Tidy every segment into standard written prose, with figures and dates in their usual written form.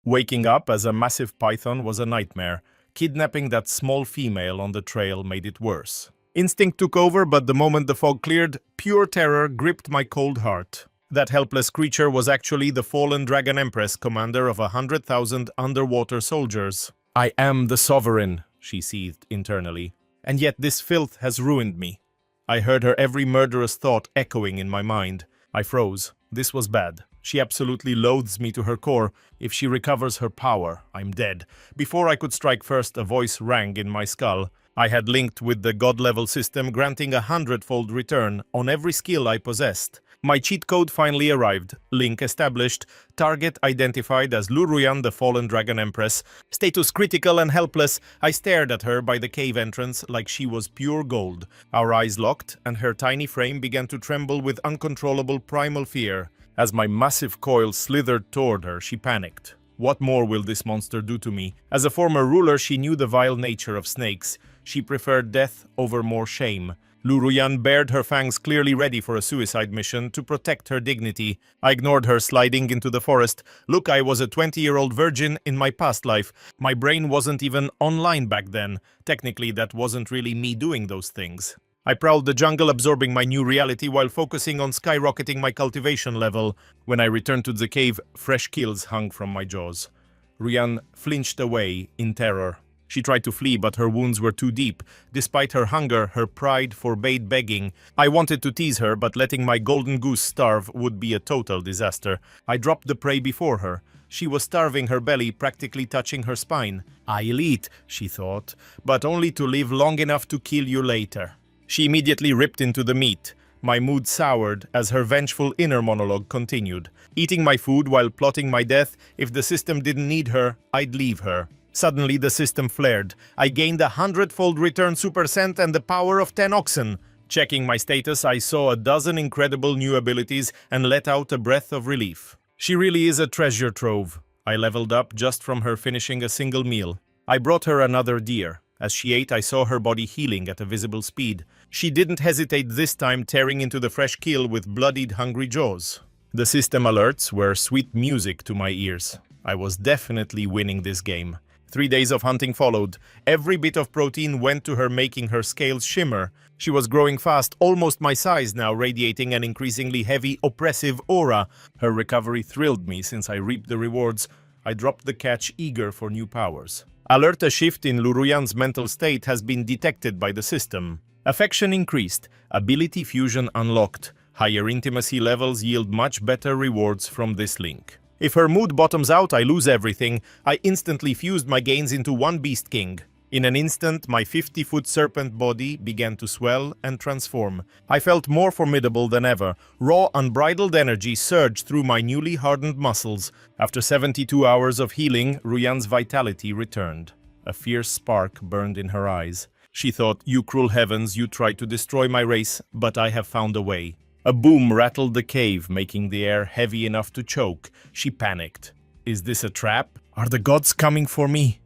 Waking up as a massive python was a nightmare. Kidnapping that small female on the trail made it worse. Instinct took over, but the moment the fog cleared, pure terror gripped my cold heart. That helpless creature was actually the fallen Dragon Empress, commander of 100,000 underwater soldiers. "I am the sovereign," she seethed internally. "And yet this filth has ruined me." I heard her every murderous thought echoing in my mind. I froze. This was bad. She absolutely loathes me to her core. If she recovers her power, I'm dead. Before I could strike first, a voice rang in my skull. I had linked with the god-level system, granting 100-fold return on every skill I possessed. My cheat code finally arrived. Link established. Target identified as Luruyan, the fallen Dragon Empress. Status critical and helpless. I stared at her by the cave entrance like she was pure gold. Our eyes locked, and her tiny frame began to tremble with uncontrollable primal fear. As my massive coil slithered toward her, she panicked. What more will this monster do to me? As a former ruler, she knew the vile nature of snakes. She preferred death over more shame. Luruyan bared her fangs, clearly ready for a suicide mission to protect her dignity. I ignored her, sliding into the forest. Look, I was a 20-year-old virgin in my past life. My brain wasn't even online back then. Technically, that wasn't really me doing those things. I prowled the jungle, absorbing my new reality while focusing on skyrocketing my cultivation level. When I returned to the cave, fresh kills hung from my jaws. Ryan flinched away in terror. She tried to flee, but her wounds were too deep. Despite her hunger, her pride forbade begging. I wanted to tease her, but letting my golden goose starve would be a total disaster. I dropped the prey before her. She was starving her belly, practically touching her spine. "I'll eat," she thought, "but only to live long enough to kill you later." She immediately ripped into the meat. My mood soured as her vengeful inner monologue continued. Eating my food while plotting my death, if the system didn't need her, I'd leave her. Suddenly the system flared. I gained 100-fold return supercent and the power of 10 oxen. Checking my status, I saw a dozen incredible new abilities and let out a breath of relief. She really is a treasure trove. I leveled up just from her finishing a single meal. I brought her another deer. As she ate, I saw her body healing at a visible speed. She didn't hesitate this time, tearing into the fresh kill with bloodied, hungry jaws. The system alerts were sweet music to my ears. I was definitely winning this game. 3 days of hunting followed. Every bit of protein went to her, making her scales shimmer. She was growing fast, almost my size now, radiating an increasingly heavy, oppressive aura. Her recovery thrilled me since I reaped the rewards. I dropped the catch, eager for new powers. Alert: a shift in Luruyan's mental state has been detected by the system. Affection increased. Ability fusion unlocked. Higher intimacy levels yield much better rewards from this link. If her mood bottoms out, I lose everything. I instantly fused my gains into one Beast King. In an instant, my 50-foot serpent body began to swell and transform. I felt more formidable than ever. Raw, unbridled energy surged through my newly hardened muscles. After 72 hours of healing, Ruyan's vitality returned. A fierce spark burned in her eyes. She thought, "You cruel heavens, you tried to destroy my race, but I have found a way." A boom rattled the cave, making the air heavy enough to choke. She panicked. "Is this a trap? Are the gods coming for me?"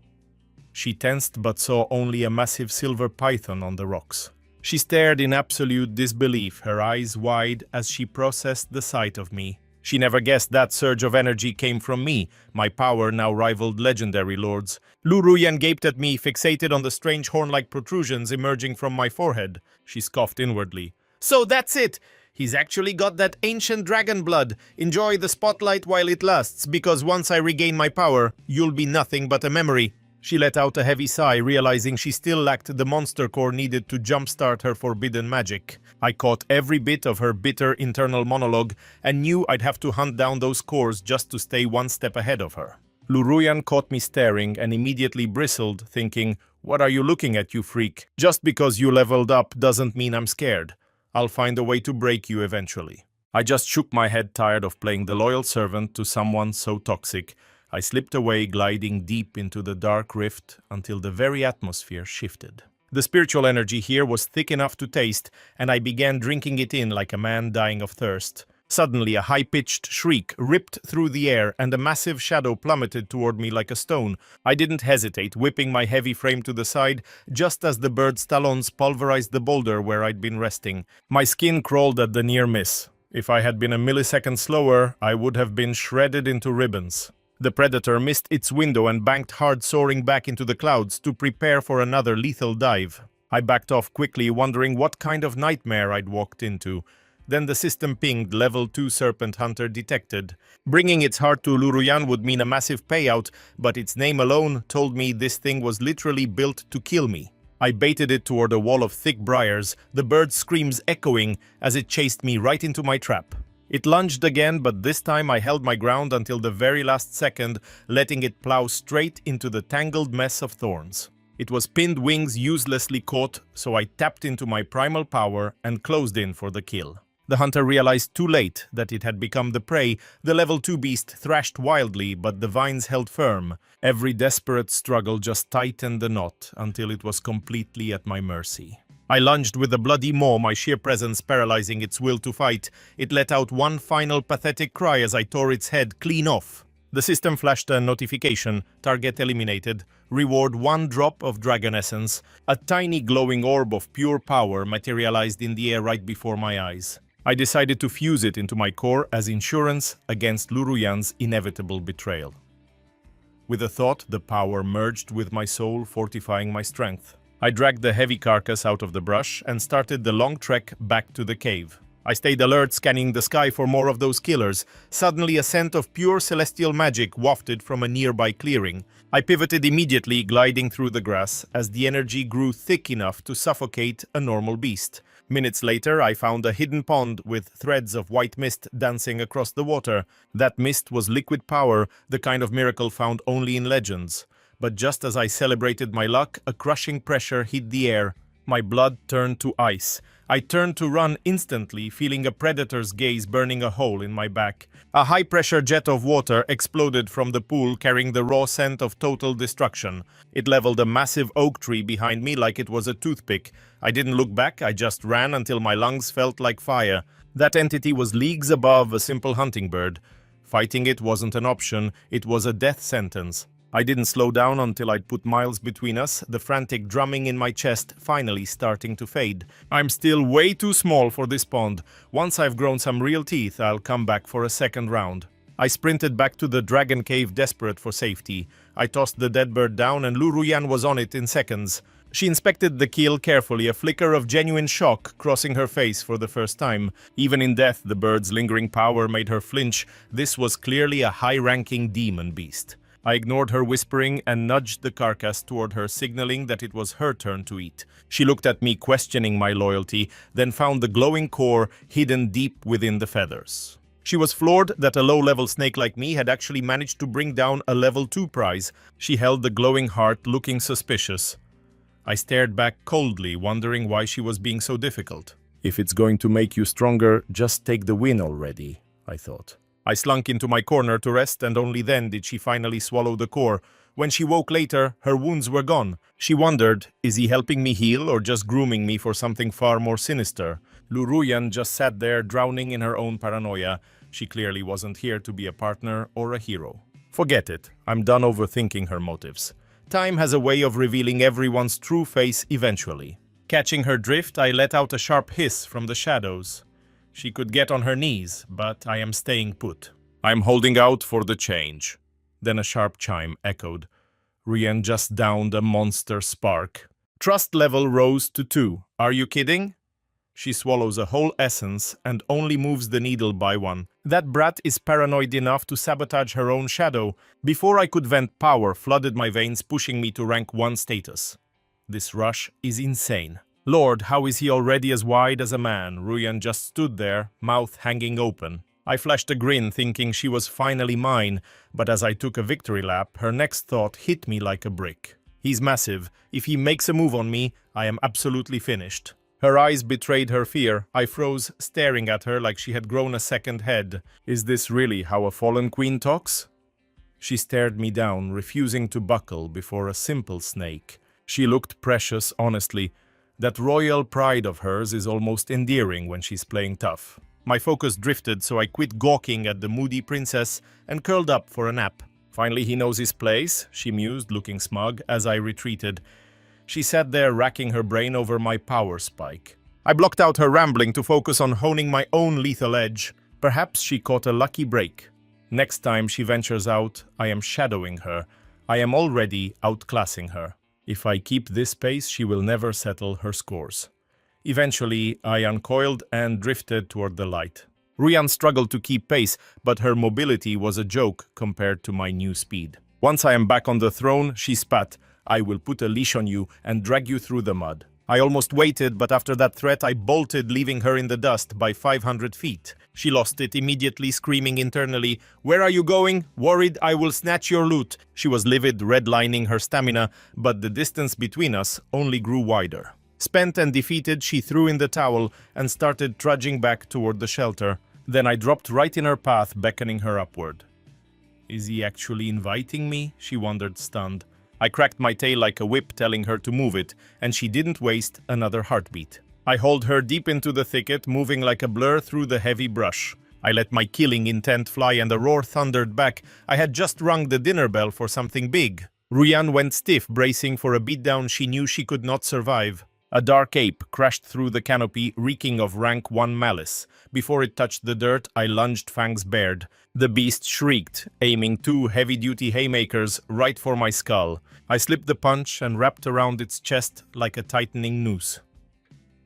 She tensed but saw only a massive silver python on the rocks. She stared in absolute disbelief, her eyes wide as she processed the sight of me. She never guessed that surge of energy came from me. My power now rivaled legendary lords. Luruyan gaped at me, fixated on the strange horn-like protrusions emerging from my forehead. She scoffed inwardly. "So that's it! He's actually got that ancient dragon blood. Enjoy the spotlight while it lasts, because once I regain my power, you'll be nothing but a memory." She let out a heavy sigh, realizing she still lacked the monster core needed to jumpstart her forbidden magic. I caught every bit of her bitter internal monologue and knew I'd have to hunt down those cores just to stay one step ahead of her. Luruyan caught me staring and immediately bristled, thinking, "What are you looking at, you freak? Just because you leveled up doesn't mean I'm scared. I'll find a way to break you eventually." I just shook my head, tired of playing the loyal servant to someone so toxic. I slipped away, gliding deep into the dark rift until the very atmosphere shifted. The spiritual energy here was thick enough to taste, and I began drinking it in like a man dying of thirst. Suddenly, a high-pitched shriek ripped through the air, and a massive shadow plummeted toward me like a stone. I didn't hesitate, whipping my heavy frame to the side, just as the bird's talons pulverized the boulder where I'd been resting. My skin crawled at the near miss. If I had been a millisecond slower, I would have been shredded into ribbons. The predator missed its window and banked hard, soaring back into the clouds to prepare for another lethal dive. I backed off quickly, wondering what kind of nightmare I'd walked into. Then the system pinged level 2 serpent hunter detected. Bringing its heart to Luruyan would mean a massive payout, but its name alone told me this thing was literally built to kill me. I baited it toward a wall of thick briars, the bird's screams echoing as it chased me right into my trap. It lunged again, but this time I held my ground until the very last second, letting it plow straight into the tangled mess of thorns. It was pinned wings uselessly caught, so I tapped into my primal power and closed in for the kill. The hunter realized too late that it had become the prey. The level 2 beast thrashed wildly, but the vines held firm. Every desperate struggle just tightened the knot until it was completely at my mercy. I lunged with a bloody maw, my sheer presence paralyzing its will to fight. It let out one final pathetic cry as I tore its head clean off. The system flashed a notification, target eliminated, reward 1 drop of dragon essence. A tiny glowing orb of pure power materialized in the air right before my eyes. I decided to fuse it into my core as insurance against Luruyan's inevitable betrayal. With a thought, the power merged with my soul, fortifying my strength. I dragged the heavy carcass out of the brush and started the long trek back to the cave. I stayed alert, scanning the sky for more of those killers. Suddenly, a scent of pure celestial magic wafted from a nearby clearing. I pivoted immediately, gliding through the grass, as the energy grew thick enough to suffocate a normal beast. Minutes later, I found a hidden pond with threads of white mist dancing across the water. That mist was liquid power, the kind of miracle found only in legends. But just as I celebrated my luck, a crushing pressure hit the air. My blood turned to ice. I turned to run instantly, feeling a predator's gaze burning a hole in my back. A high-pressure jet of water exploded from the pool, carrying the raw scent of total destruction. It leveled a massive oak tree behind me like it was a toothpick. I didn't look back, I just ran until my lungs felt like fire. That entity was leagues above a simple hunting bird. Fighting it wasn't an option, it was a death sentence. I didn't slow down until I'd put miles between us, the frantic drumming in my chest finally starting to fade. I'm still way too small for this pond. Once I've grown some real teeth, I'll come back for a second round. I sprinted back to the dragon cave, desperate for safety. I tossed the dead bird down and Luruyan was on it in seconds. She inspected the kill carefully, a flicker of genuine shock crossing her face for the first time. Even in death, the bird's lingering power made her flinch. This was clearly a high-ranking demon beast. I ignored her whispering and nudged the carcass toward her, signaling that it was her turn to eat. She looked at me, questioning my loyalty, then found the glowing core hidden deep within the feathers. She was floored that a low-level snake like me had actually managed to bring down a level 2 prize. She held the glowing heart, looking suspicious. I stared back coldly, wondering why she was being so difficult. If it's going to make you stronger, just take the win already, I thought. I slunk into my corner to rest, and only then did she finally swallow the core. When she woke later, her wounds were gone. She wondered, is he helping me heal or just grooming me for something far more sinister? Luruyan just sat there, drowning in her own paranoia. She clearly wasn't here to be a partner or a hero. Forget it. I'm done overthinking her motives. Time has a way of revealing everyone's true face eventually. Catching her drift, I let out a sharp hiss from the shadows. She could get on her knees, but I am staying put. I'm holding out for the change. Then a sharp chime echoed. Rien just downed a monster spark. Trust level rose to 2. Are you kidding? She swallows a whole essence and only moves the needle by 1. That brat is paranoid enough to sabotage her own shadow. Before I could vent, power flooded my veins, pushing me to rank 1 status. This rush is insane. Lord, how is he already as wide as a man? Ruyan just stood there, mouth hanging open. I flashed a grin, thinking she was finally mine, but as I took a victory lap, her next thought hit me like a brick. He's massive. If he makes a move on me, I am absolutely finished. Her eyes betrayed her fear. I froze, staring at her like she had grown a second head. Is this really how a fallen queen talks? She stared me down, refusing to buckle before a simple snake. She looked precious, honestly. That royal pride of hers is almost endearing when she's playing tough. My focus drifted, so I quit gawking at the moody princess and curled up for a nap. Finally he knows his place, she mused, looking smug, as I retreated. She sat there, racking her brain over my power spike. I blocked out her rambling to focus on honing my own lethal edge. Perhaps she caught a lucky break. Next time she ventures out, I am shadowing her. I am already outclassing her. If I keep this pace, she will never settle her scores. Eventually, I uncoiled and drifted toward the light. Ruyan struggled to keep pace, but her mobility was a joke compared to my new speed. Once I am back on the throne, she spat, "I will put a leash on you and drag you through the mud." I almost waited, but after that threat I bolted, leaving her in the dust by 500 feet. She lost it immediately, screaming internally, "Where are you going? Worried I will snatch your loot." She was livid, redlining her stamina, but the distance between us only grew wider. Spent and defeated, she threw in the towel and started trudging back toward the shelter. Then I dropped right in her path, beckoning her upward. "Is he actually inviting me?" she wondered, stunned. I cracked my tail like a whip, telling her to move it, and she didn't waste another heartbeat. I hauled her deep into the thicket, moving like a blur through the heavy brush. I let my killing intent fly and a roar thundered back. I had just rung the dinner bell for something big. Ruyan went stiff, bracing for a beatdown she knew she could not survive. A dark ape crashed through the canopy, reeking of rank 1 malice. Before it touched the dirt, I lunged, fangs bared. The beast shrieked, aiming 2 heavy-duty haymakers right for my skull. I slipped the punch and wrapped around its chest like a tightening noose.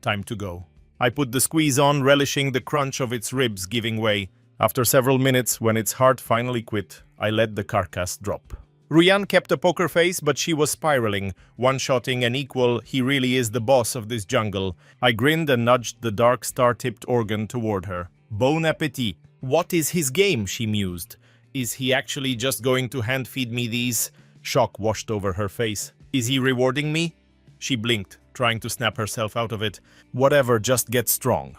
Time to go. I put the squeeze on, relishing the crunch of its ribs giving way. After several minutes, when its heart finally quit, I let the carcass drop. Ruyan kept a poker face, but she was spiraling, one-shotting an equal. He really is the boss of this jungle. I grinned and nudged the dark star-tipped organ toward her. Bon appetit. What is his game? She mused. Is he actually just going to hand-feed me these? Shock washed over her face. Is he rewarding me? She blinked, trying to snap herself out of it. Whatever, just get strong.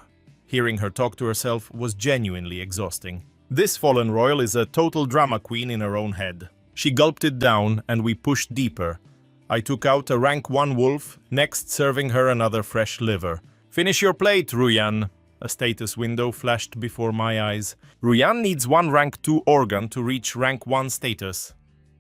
Hearing her talk to herself was genuinely exhausting. This fallen royal is a total drama queen in her own head. She gulped it down, and we pushed deeper. I took out a rank 1 wolf, next serving her another fresh liver. "Finish your plate, Ruyan." A status window flashed before my eyes. "Ruyan needs 1 rank 2 organ to reach rank 1 status."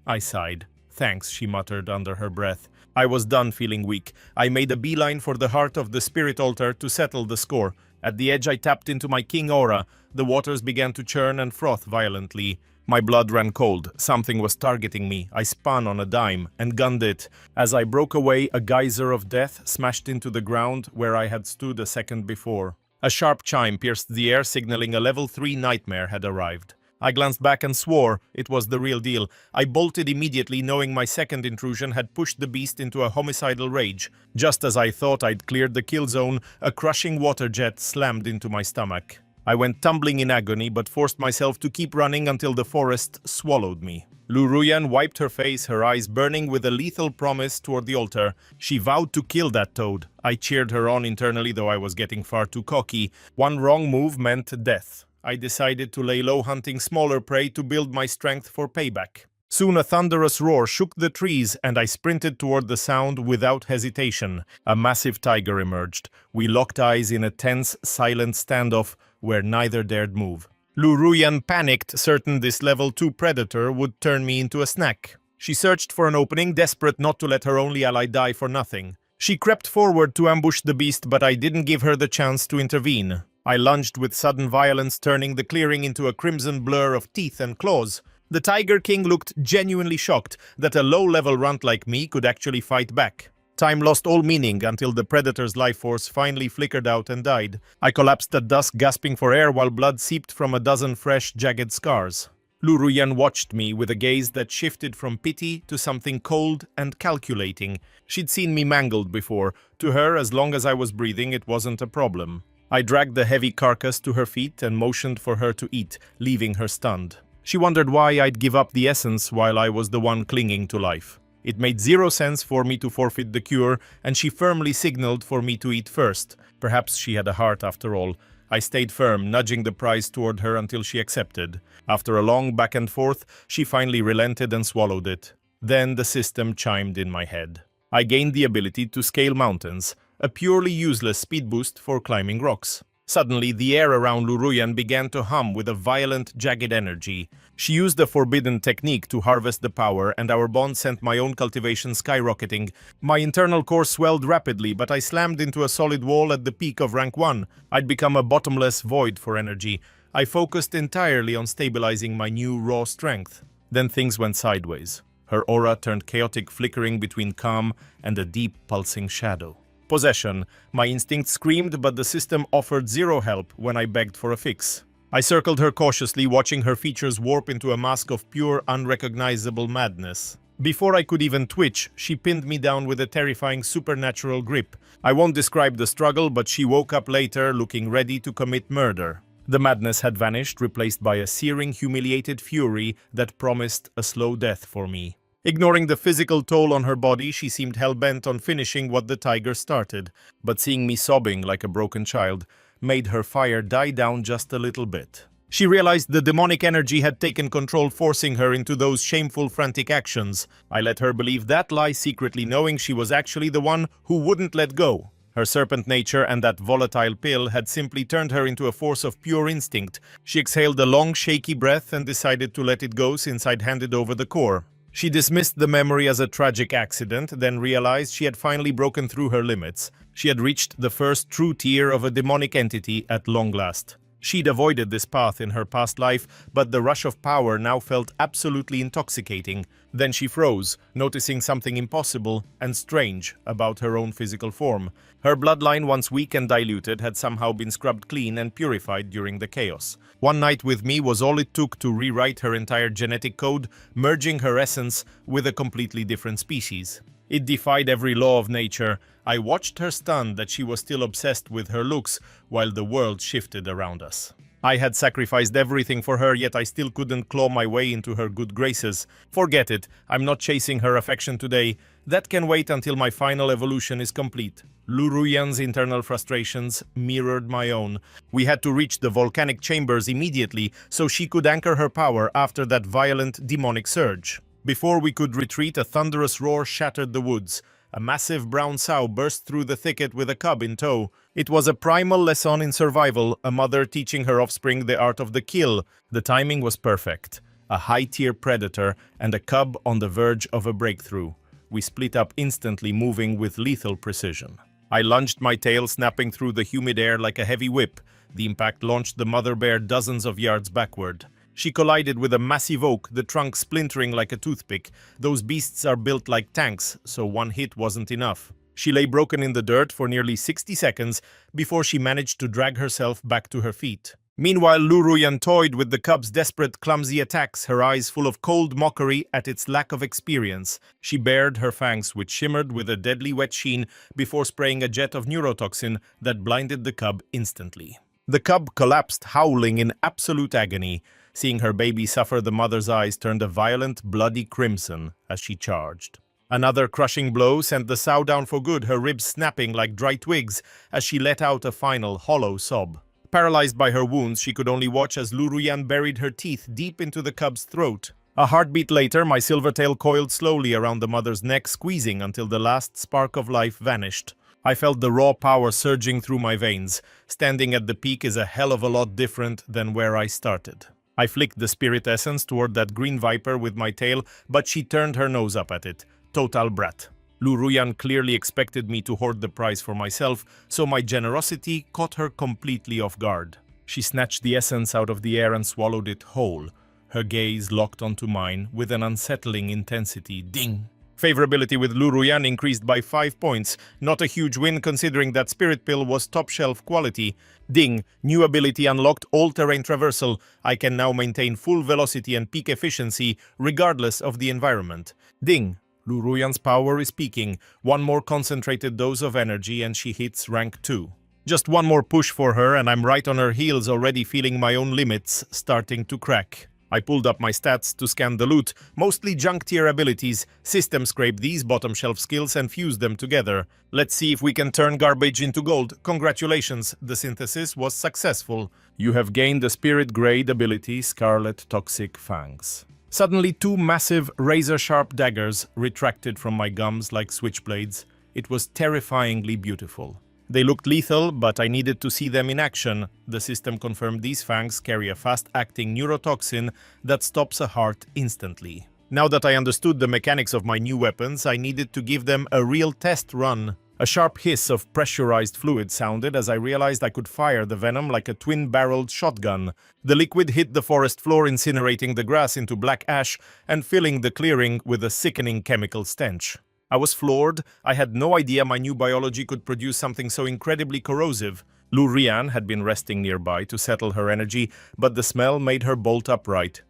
I sighed. "Thanks," she muttered under her breath. I was done feeling weak. I made a beeline for the heart of the spirit altar to settle the score. At the edge I tapped into my king aura. The waters began to churn and froth violently. My blood ran cold. Something was targeting me. I spun on a dime and gunned it. As I broke away, a geyser of death smashed into the ground where I had stood a second before. A sharp chime pierced the air, signaling a level 3 nightmare had arrived. I glanced back and swore it was the real deal. I bolted immediately, knowing my second intrusion had pushed the beast into a homicidal rage. Just as I thought I'd cleared the kill zone, a crushing water jet slammed into my stomach. I went tumbling in agony, but forced myself to keep running until the forest swallowed me. Ruyan wiped her face, her eyes burning with a lethal promise toward the altar. She vowed to kill that toad. I cheered her on internally, though I was getting far too cocky. 1 wrong move meant death. I decided to lay low, hunting smaller prey to build my strength for payback. Soon a thunderous roar shook the trees, and I sprinted toward the sound without hesitation. A massive tiger emerged. We locked eyes in a tense, silent standoff where neither dared move. Ruyan panicked, certain this level 2 predator would turn me into a snack. She searched for an opening, desperate not to let her only ally die for nothing. She crept forward to ambush the beast, but I didn't give her the chance to intervene. I lunged with sudden violence, turning the clearing into a crimson blur of teeth and claws. The Tiger King looked genuinely shocked that a low-level runt like me could actually fight back. Time lost all meaning until the predator's life force finally flickered out and died. I collapsed at dusk, gasping for air while blood seeped from a dozen fresh, jagged scars. Ruyan watched me with a gaze that shifted from pity to something cold and calculating. She'd seen me mangled before. To her, as long as I was breathing, it wasn't a problem. I dragged the heavy carcass to her feet and motioned for her to eat, leaving her stunned. She wondered why I'd give up the essence while I was the one clinging to life. It made 0 sense for me to forfeit the cure, and she firmly signaled for me to eat first. Perhaps she had a heart after all. I stayed firm, nudging the prize toward her until she accepted. After a long back and forth, she finally relented and swallowed it. Then the system chimed in my head. I gained the ability to scale mountains, a purely useless speed boost for climbing rocks. Suddenly, the air around Ruyan began to hum with a violent, jagged energy. She used a forbidden technique to harvest the power, and our bond sent my own cultivation skyrocketing. My internal core swelled rapidly, but I slammed into a solid wall at the peak of rank 1. I'd become a bottomless void for energy. I focused entirely on stabilizing my new raw strength. Then things went sideways. Her aura turned chaotic, flickering between calm and a deep, pulsing shadow. Possession. My instinct screamed, but the system offered zero help when I begged for a fix. I circled her cautiously, watching her features warp into a mask of pure, unrecognizable madness. Before I could even twitch, she pinned me down with a terrifying supernatural grip. I won't describe the struggle, but she woke up later, looking ready to commit murder. The madness had vanished, replaced by a searing, humiliated fury that promised a slow death for me. Ignoring the physical toll on her body, she seemed hell-bent on finishing what the tiger started. But seeing me sobbing like a broken child made her fire die down just a little bit. She realized the demonic energy had taken control, forcing her into those shameful, frantic actions. I let her believe that lie, secretly knowing she was actually the one who wouldn't let go. Her serpent nature and that volatile pill had simply turned her into a force of pure instinct. She exhaled a long, shaky breath and decided to let it go since I'd handed over the core. She dismissed the memory as a tragic accident, then realized she had finally broken through her limits. She had reached the first true tier of a demonic entity at long last. She'd avoided this path in her past life, but the rush of power now felt absolutely intoxicating. Then she froze, noticing something impossible and strange about her own physical form. Her bloodline, once weak and diluted, had somehow been scrubbed clean and purified during the chaos. One night with me was all it took to rewrite her entire genetic code, merging her essence with a completely different species. It defied every law of nature. I watched her stunned that she was still obsessed with her looks while the world shifted around us. I had sacrificed everything for her, yet I still couldn't claw my way into her good graces. Forget it, I'm not chasing her affection today. That can wait until my final evolution is complete. Luruyan's internal frustrations mirrored my own. We had to reach the volcanic chambers immediately so she could anchor her power after that violent demonic surge. Before we could retreat, a thunderous roar shattered the woods. A massive brown sow burst through the thicket with a cub in tow. It was a primal lesson in survival, a mother teaching her offspring the art of the kill. The timing was perfect. A high-tier predator and a cub on the verge of a breakthrough. We split up instantly, moving with lethal precision. I lunged my tail, snapping through the humid air like a heavy whip. The impact launched the mother bear dozens of yards backward. She collided with a massive oak, the trunk splintering like a toothpick. Those beasts are built like tanks, so one hit wasn't enough. She lay broken in the dirt for nearly 60 seconds before she managed to drag herself back to her feet. Meanwhile, Luruyan toyed with the cub's desperate, clumsy attacks, her eyes full of cold mockery at its lack of experience. She bared her fangs, which shimmered with a deadly wet sheen, before spraying a jet of neurotoxin that blinded the cub instantly. The cub collapsed, howling in absolute agony. Seeing her baby suffer, the mother's eyes turned a violent, bloody crimson as she charged. Another crushing blow sent the sow down for good, her ribs snapping like dry twigs as she let out a final, hollow sob. Paralyzed by her wounds, she could only watch as Luruyan buried her teeth deep into the cub's throat. A heartbeat later, my silvertail coiled slowly around the mother's neck, squeezing until the last spark of life vanished. I felt the raw power surging through my veins. Standing at the peak is a hell of a lot different than where I started. I flicked the spirit essence toward that green viper with my tail, but she turned her nose up at it. Total brat. Luruyan clearly expected me to hoard the prize for myself, so my generosity caught her completely off guard. She snatched the essence out of the air and swallowed it whole. Her gaze locked onto mine with an unsettling intensity. Ding! Favorability with Luruyan increased by 5 points, not a huge win considering that spirit pill was top-shelf quality. Ding! New ability unlocked, all-terrain traversal. I can now maintain full velocity and peak efficiency regardless of the environment. Ding! Luruyan's power is peaking. One more concentrated dose of energy and she hits rank 2. Just one more push for her and I'm right on her heels, already feeling my own limits starting to crack. I pulled up my stats to scan the loot, mostly junk tier abilities. System scraped these bottom shelf skills and fused them together. Let's see if we can turn garbage into gold. Congratulations, the synthesis was successful. You have gained the spirit grade ability Scarlet Toxic Fangs. Suddenly 2 massive razor-sharp daggers retracted from my gums like switchblades. It was terrifyingly beautiful. They looked lethal, but I needed to see them in action. The system confirmed these fangs carry a fast-acting neurotoxin that stops a heart instantly. Now that I understood the mechanics of my new weapons, I needed to give them a real test run. A sharp hiss of pressurized fluid sounded as I realized I could fire the venom like a twin-barreled shotgun. The liquid hit the forest floor, incinerating the grass into black ash and filling the clearing with a sickening chemical stench. I was floored. I had no idea my new biology could produce something so incredibly corrosive. Lu Rian had been resting nearby to settle her energy, but the smell made her bolt upright.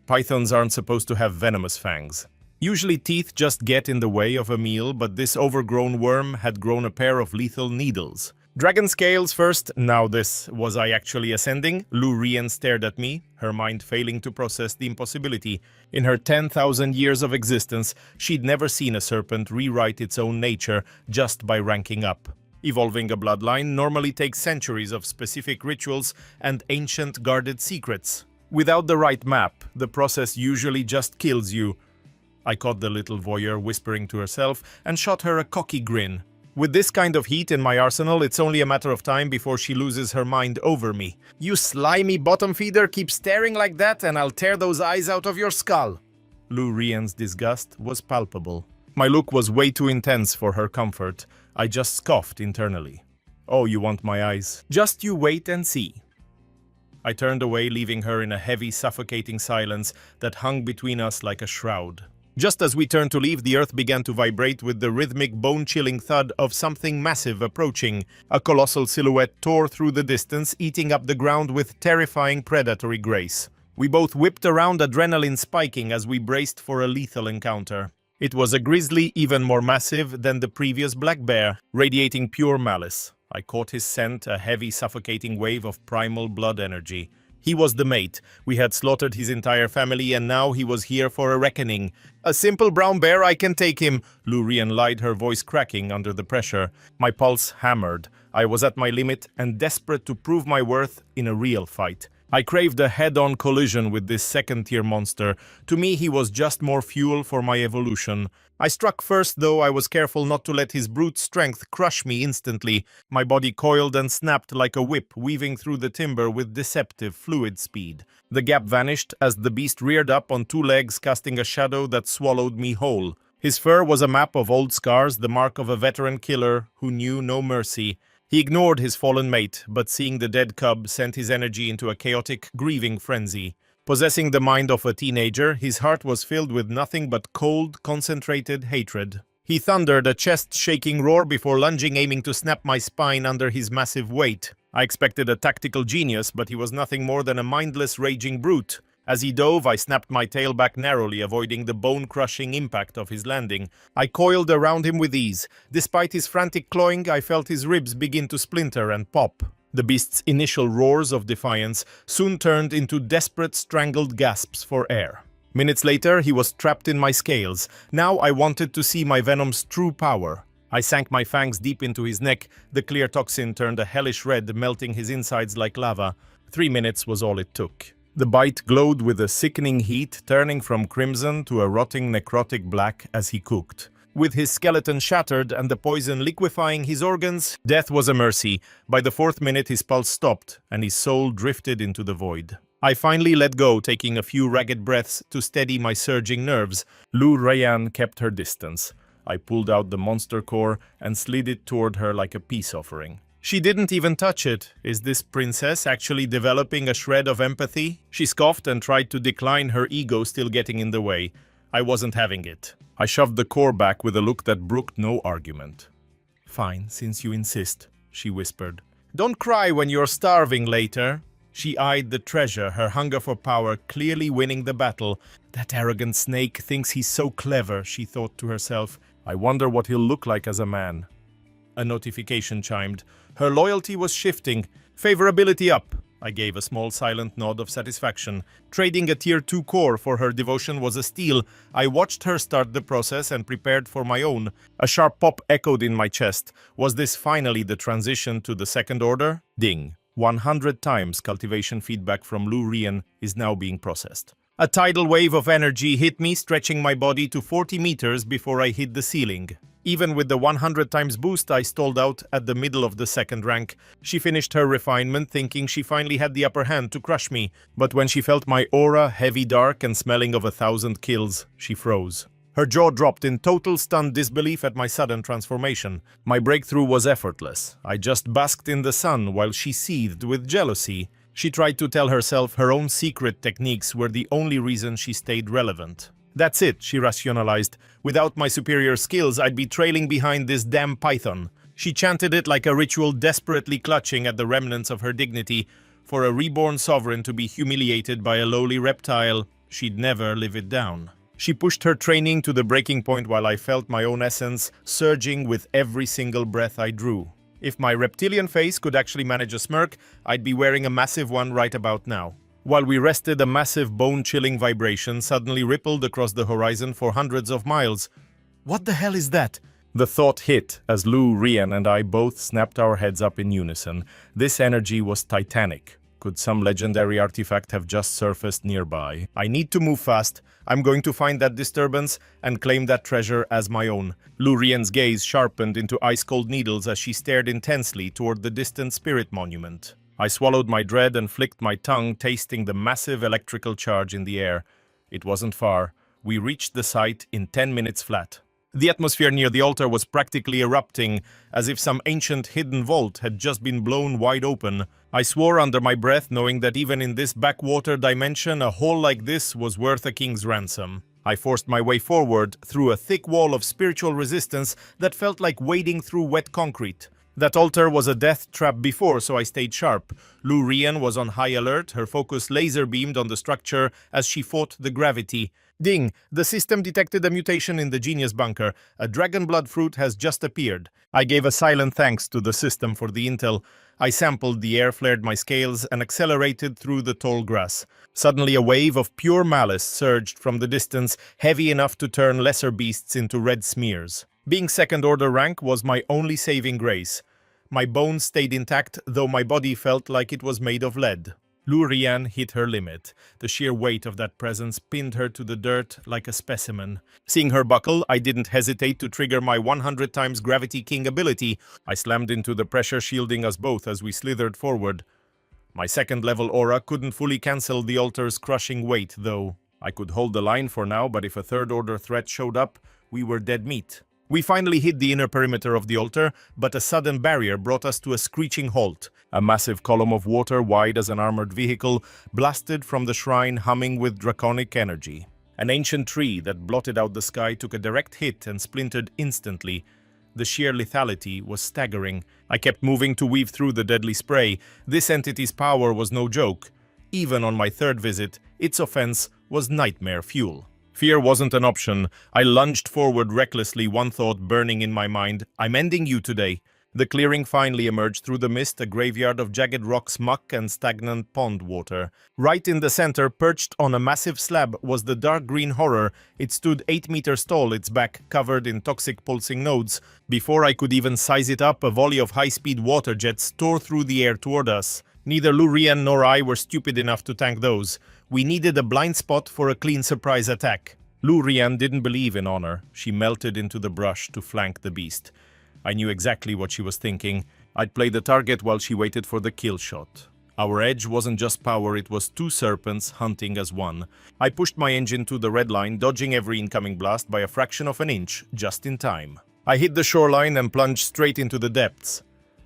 Pythons aren't supposed to have venomous fangs. Usually teeth just get in the way of a meal, but this overgrown worm had grown a pair of lethal needles. Dragon scales first, now this. Was I actually ascending? Lu Rian stared at me, her mind failing to process the impossibility. In her 10,000 years of existence, she'd never seen a serpent rewrite its own nature just by ranking up. Evolving a bloodline normally takes centuries of specific rituals and ancient guarded secrets. Without the right map, the process usually just kills you. I caught the little voyeur whispering to herself and shot her a cocky grin. With this kind of heat in my arsenal, it's only a matter of time before she loses her mind over me. You slimy bottom feeder, keep staring like that and I'll tear those eyes out of your skull. Lu Rian's disgust was palpable. My look was way too intense for her comfort. I just scoffed internally. Oh, you want my eyes? Just you wait and see. I turned away, leaving her in a heavy, suffocating silence that hung between us like a shroud. Just as we turned to leave, the earth began to vibrate with the rhythmic, bone-chilling thud of something massive approaching. A colossal silhouette tore through the distance, eating up the ground with terrifying predatory grace. We both whipped around, adrenaline spiking as we braced for a lethal encounter. It was a grizzly even more massive than the previous black bear, radiating pure malice. I caught his scent, a heavy, suffocating wave of primal blood energy. He was the mate. We had slaughtered his entire family and now he was here for a reckoning. A simple brown bear, I can take him, Lu Rian lied, her voice cracking under the pressure. My pulse hammered. I was at my limit and desperate to prove my worth in a real fight. I craved a head-on collision with this second-tier monster. To me, he was just more fuel for my evolution. I struck first, though I was careful not to let his brute strength crush me instantly. My body coiled and snapped like a whip, weaving through the timber with deceptive fluid speed. The gap vanished as the beast reared up on two legs, casting a shadow that swallowed me whole. His fur was a map of old scars, the mark of a veteran killer who knew no mercy. He ignored his fallen mate, but seeing the dead cub sent his energy into a chaotic, grieving frenzy. Possessing the mind of a teenager, his heart was filled with nothing but cold, concentrated hatred. He thundered a chest-shaking roar before lunging, aiming to snap my spine under his massive weight. I expected a tactical genius, but he was nothing more than a mindless, raging brute. As he dove, I snapped my tail back narrowly, avoiding the bone-crushing impact of his landing. I coiled around him with ease. Despite his frantic clawing, I felt his ribs begin to splinter and pop. The beast's initial roars of defiance soon turned into desperate, strangled gasps for air. Minutes later, he was trapped in my scales. Now I wanted to see my venom's true power. I sank my fangs deep into his neck. The clear toxin turned a hellish red, melting his insides like lava. 3 minutes was all it took. The bite glowed with a sickening heat, turning from crimson to a rotting necrotic black as he cooked. With his skeleton shattered and the poison liquefying his organs, death was a mercy. By the 4th minute, his pulse stopped and his soul drifted into the void. I finally let go, taking a few ragged breaths to steady my surging nerves. Lu Rian kept her distance. I pulled out the monster core and slid it toward her like a peace offering. She didn't even touch it. Is this princess actually developing a shred of empathy? She scoffed and tried to decline, her ego still getting in the way. I wasn't having it. I shoved the core back with a look that brooked no argument. Fine, since you insist, she whispered. Don't cry when you're starving later. She eyed the treasure, her hunger for power clearly winning the battle. That arrogant snake thinks he's so clever, she thought to herself. I wonder what he'll look like as a man. A notification chimed. Her loyalty was shifting. Favorability up. I gave a small silent nod of satisfaction. Trading a tier 2 core for her devotion was a steal. I watched her start the process and prepared for my own. A sharp pop echoed in my chest. Was this finally the transition to the second order? Ding. 100 times cultivation feedback from Lu Rian is now being processed. A tidal wave of energy hit me, stretching my body to 40 meters before I hit the ceiling. Even with the 100 times boost, I stalled out at the middle of the second rank. She finished her refinement, thinking she finally had the upper hand to crush me. But when she felt my aura, heavy, dark, and smelling of 1,000 kills, she froze. Her jaw dropped in total stunned disbelief at my sudden transformation. My breakthrough was effortless. I just basked in the sun while she seethed with jealousy. She tried to tell herself her own secret techniques were the only reason she stayed relevant. That's it, she rationalized. Without my superior skills, I'd be trailing behind this damn python. She chanted it like a ritual, desperately clutching at the remnants of her dignity. For a reborn sovereign to be humiliated by a lowly reptile, she'd never live it down. She pushed her training to the breaking point while I felt my own essence surging with every single breath I drew. If my reptilian face could actually manage a smirk, I'd be wearing a massive one right about now. While we rested, a massive bone-chilling vibration suddenly rippled across the horizon for hundreds of miles. What the hell is that? The thought hit as Lu, Rian, and I both snapped our heads up in unison. This energy was titanic. Could some legendary artifact have just surfaced nearby? I need to move fast. I'm going to find that disturbance and claim that treasure as my own. Lu Rian's gaze sharpened into ice-cold needles as she stared intensely toward the distant spirit monument. I swallowed my dread and flicked my tongue, tasting the massive electrical charge in the air. It wasn't far. We reached the site in 10 minutes flat. The atmosphere near the altar was practically erupting, as if some ancient hidden vault had just been blown wide open. I swore under my breath, knowing that even in this backwater dimension, a hole like this was worth a king's ransom. I forced my way forward through a thick wall of spiritual resistance that felt like wading through wet concrete. That altar was a death trap before, so I stayed sharp. Lu Rian was on high alert, her focus laser-beamed on the structure as she fought the gravity. Ding! The system detected a mutation in the genius bunker. A dragon blood fruit has just appeared. I gave a silent thanks to the system for the intel. I sampled the air, flared my scales, and accelerated through the tall grass. Suddenly a wave of pure malice surged from the distance, heavy enough to turn lesser beasts into red smears. Being second-order rank was my only saving grace. My bones stayed intact, though my body felt like it was made of lead. Lu Rian hit her limit. The sheer weight of that presence pinned her to the dirt like a specimen. Seeing her buckle, I didn't hesitate to trigger my 100 times Gravity King ability. I slammed into the pressure, shielding us both as we slithered forward. My second-level aura couldn't fully cancel the altar's crushing weight, though. I could hold the line for now, but if a third-order threat showed up, we were dead meat. We finally hit the inner perimeter of the altar, but a sudden barrier brought us to a screeching halt. A massive column of water, wide as an armored vehicle, blasted from the shrine, humming with draconic energy. An ancient tree that blotted out the sky took a direct hit and splintered instantly. The sheer lethality was staggering. I kept moving to weave through the deadly spray. This entity's power was no joke. Even on my third visit, its offense was nightmare fuel. Fear wasn't an option. I lunged forward recklessly, one thought burning in my mind. I'm ending you today. The clearing finally emerged through the mist, a graveyard of jagged rocks, muck, and stagnant pond water. Right in the center, perched on a massive slab, was the dark green horror. It stood 8 meters tall, its back covered in toxic pulsing nodes. Before I could even size it up, a volley of high-speed water jets tore through the air toward us. Neither Lu Rian nor I were stupid enough to tank those. We needed a blind spot for a clean surprise attack. Lu Rian didn't believe in honor. She melted into the brush to flank the beast. I knew exactly what she was thinking. I'd play the target while she waited for the kill shot. Our edge wasn't just power, it was two serpents hunting as one. I pushed my engine to the red line, dodging every incoming blast by a fraction of an inch, just in time. I hit the shoreline and plunged straight into the depths.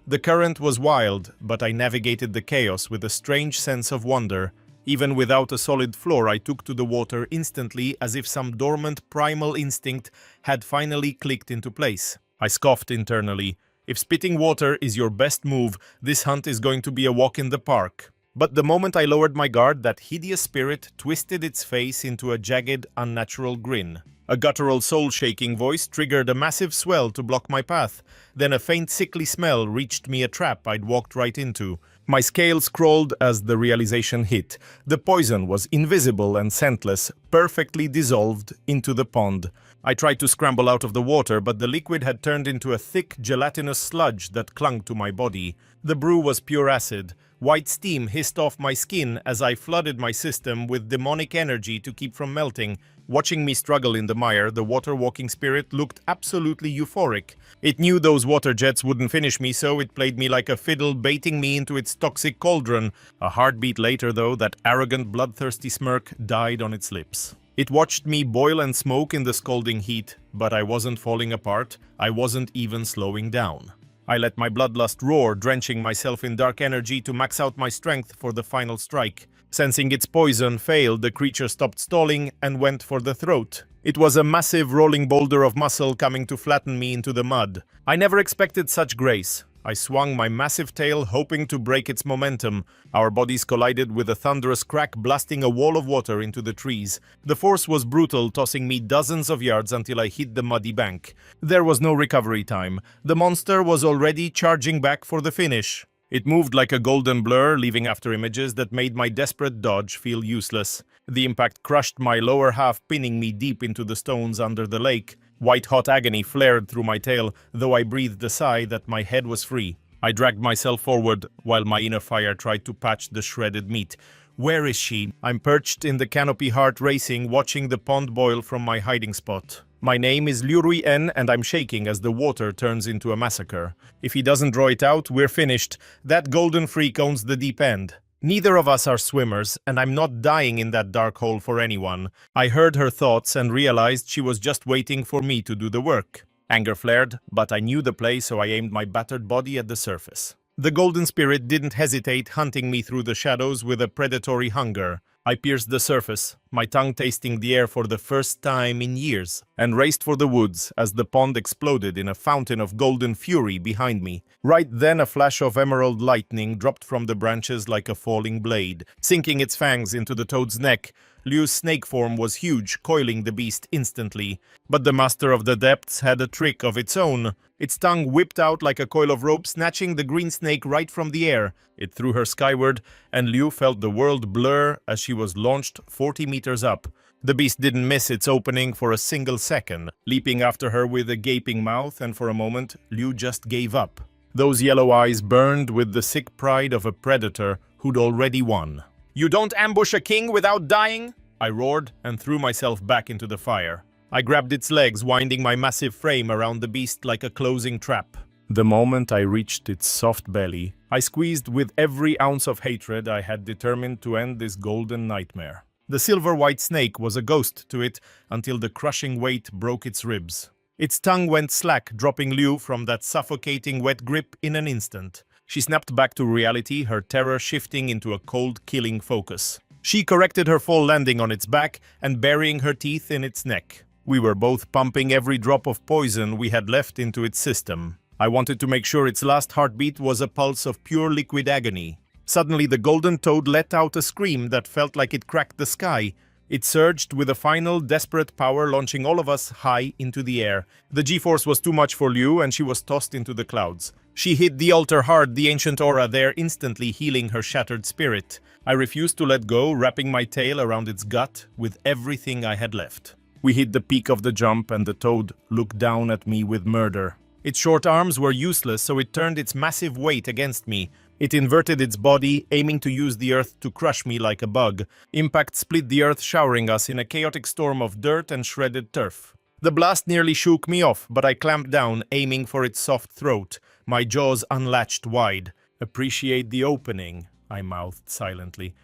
The current was wild, but I navigated the chaos with a strange sense of wonder. Even without a solid floor, I took to the water instantly, as if some dormant primal instinct had finally clicked into place. I scoffed internally. If spitting water is your best move, this hunt is going to be a walk in the park. But the moment I lowered my guard, that hideous spirit twisted its face into a jagged, unnatural grin. A guttural, soul-shaking voice triggered a massive swell to block my path. Then a faint, sickly smell reached me, a trap I'd walked right into. My scales crawled as the realization hit. The poison was invisible and scentless, perfectly dissolved into the pond. I tried to scramble out of the water, but the liquid had turned into a thick, gelatinous sludge that clung to my body. The brew was pure acid. White steam hissed off my skin as I flooded my system with demonic energy to keep from melting. Watching me struggle in the mire, the water-walking spirit looked absolutely euphoric. It knew those water jets wouldn't finish me, so it played me like a fiddle, baiting me into its toxic cauldron. A heartbeat later, though, that arrogant, bloodthirsty smirk died on its lips. It watched me boil and smoke in the scalding heat, but I wasn't falling apart, I wasn't even slowing down. I let my bloodlust roar, drenching myself in dark energy to max out my strength for the final strike. Sensing its poison failed, the creature stopped stalling and went for the throat. It was a massive rolling boulder of muscle coming to flatten me into the mud. I never expected such grace. I swung my massive tail, hoping to break its momentum. Our bodies collided with a thunderous crack, blasting a wall of water into the trees. The force was brutal, tossing me dozens of yards until I hit the muddy bank. There was no recovery time. The monster was already charging back for the finish. It moved like a golden blur, leaving after images that made my desperate dodge feel useless. The impact crushed my lower half, pinning me deep into the stones under the lake. White-hot agony flared through my tail, though I breathed a sigh that my head was free. I dragged myself forward, while my inner fire tried to patch the shredded meat. Where is she? I'm perched in the canopy, heart racing, watching the pond boil from my hiding spot. My name is Liu En, and I'm shaking as the water turns into a massacre. If he doesn't draw it out, we're finished. That golden freak owns the deep end. Neither of us are swimmers, and I'm not dying in that dark hole for anyone. I heard her thoughts and realized she was just waiting for me to do the work. Anger flared, but I knew the play, so I aimed my battered body at the surface. The golden spirit didn't hesitate, hunting me through the shadows with a predatory hunger. I pierced the surface, my tongue tasting the air for the first time in years, and raced for the woods as the pond exploded in a fountain of golden fury behind me. Right then, a flash of emerald lightning dropped from the branches like a falling blade, sinking its fangs into the toad's neck. Liu's snake form was huge, coiling the beast instantly. But the master of the depths had a trick of its own. Its tongue whipped out like a coil of rope, snatching the green snake right from the air. It threw her skyward, and Liu felt the world blur as she was launched 40 meters up. The beast didn't miss its opening for a single second, leaping after her with a gaping mouth, and for a moment, Liu just gave up. Those yellow eyes burned with the sick pride of a predator who'd already won. "You don't ambush a king without dying?" I roared and threw myself back into the fire. I grabbed its legs, winding my massive frame around the beast like a closing trap. The moment I reached its soft belly, I squeezed with every ounce of hatred I had determined to end this golden nightmare. The silver-white snake was a ghost to it until the crushing weight broke its ribs. Its tongue went slack, dropping Liu from that suffocating wet grip in an instant. She snapped back to reality, her terror shifting into a cold, killing focus. She corrected her fall, landing on its back and burying her teeth in its neck. We were both pumping every drop of poison we had left into its system. I wanted to make sure its last heartbeat was a pulse of pure liquid agony. Suddenly, the golden toad let out a scream that felt like it cracked the sky. It surged with a final, desperate power, launching all of us high into the air. The G-force was too much for Liu, and she was tossed into the clouds. She hit the altar hard, the ancient aura there instantly healing her shattered spirit. I refused to let go, wrapping my tail around its gut with everything I had left. We hit the peak of the jump, and the toad looked down at me with murder. Its short arms were useless, so it turned its massive weight against me. It inverted its body, aiming to use the earth to crush me like a bug. Impact split the earth, showering us in a chaotic storm of dirt and shredded turf. The blast nearly shook me off, but I clamped down, aiming for its soft throat, my jaws unlatched wide. "Appreciate the opening," I mouthed silently.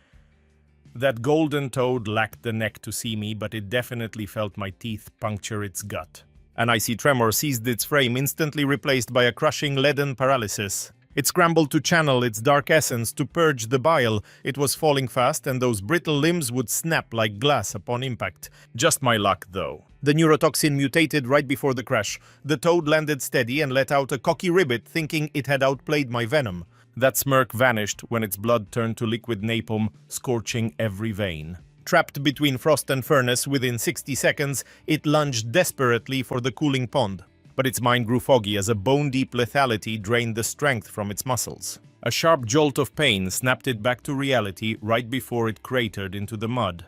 That golden toad lacked the neck to see me, but it definitely felt my teeth puncture its gut. An icy tremor seized its frame, instantly replaced by a crushing leaden paralysis. It scrambled to channel its dark essence to purge the bile. It was falling fast, and those brittle limbs would snap like glass upon impact. Just my luck, though. The neurotoxin mutated right before the crash. The toad landed steady and let out a cocky ribbit, thinking it had outplayed my venom. That smirk vanished when its blood turned to liquid napalm, scorching every vein. Trapped between frost and furnace, within 60 seconds, it lunged desperately for the cooling pond. But its mind grew foggy as a bone-deep lethality drained the strength from its muscles. A sharp jolt of pain snapped it back to reality right before it cratered into the mud.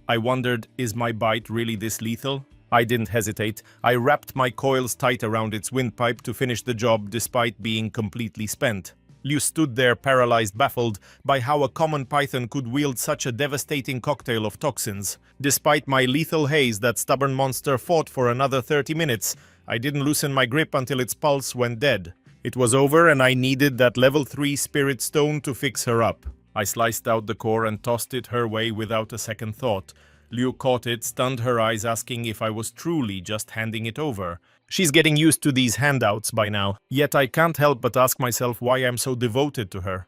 I wondered, is my bite really this lethal? I didn't hesitate. I wrapped my coils tight around its windpipe to finish the job despite being completely spent. Liu stood there, paralyzed, baffled by how a common python could wield such a devastating cocktail of toxins. Despite my lethal haze, that stubborn monster fought for another 30 minutes. I didn't loosen my grip until its pulse went dead. It was over, and I needed that level 3 spirit stone to fix her up. I sliced out the core and tossed it her way without a second thought. Liu caught it, stunned her eyes, asking if I was truly just handing it over. She's getting used to these handouts by now, yet I can't help but ask myself why I'm so devoted to her.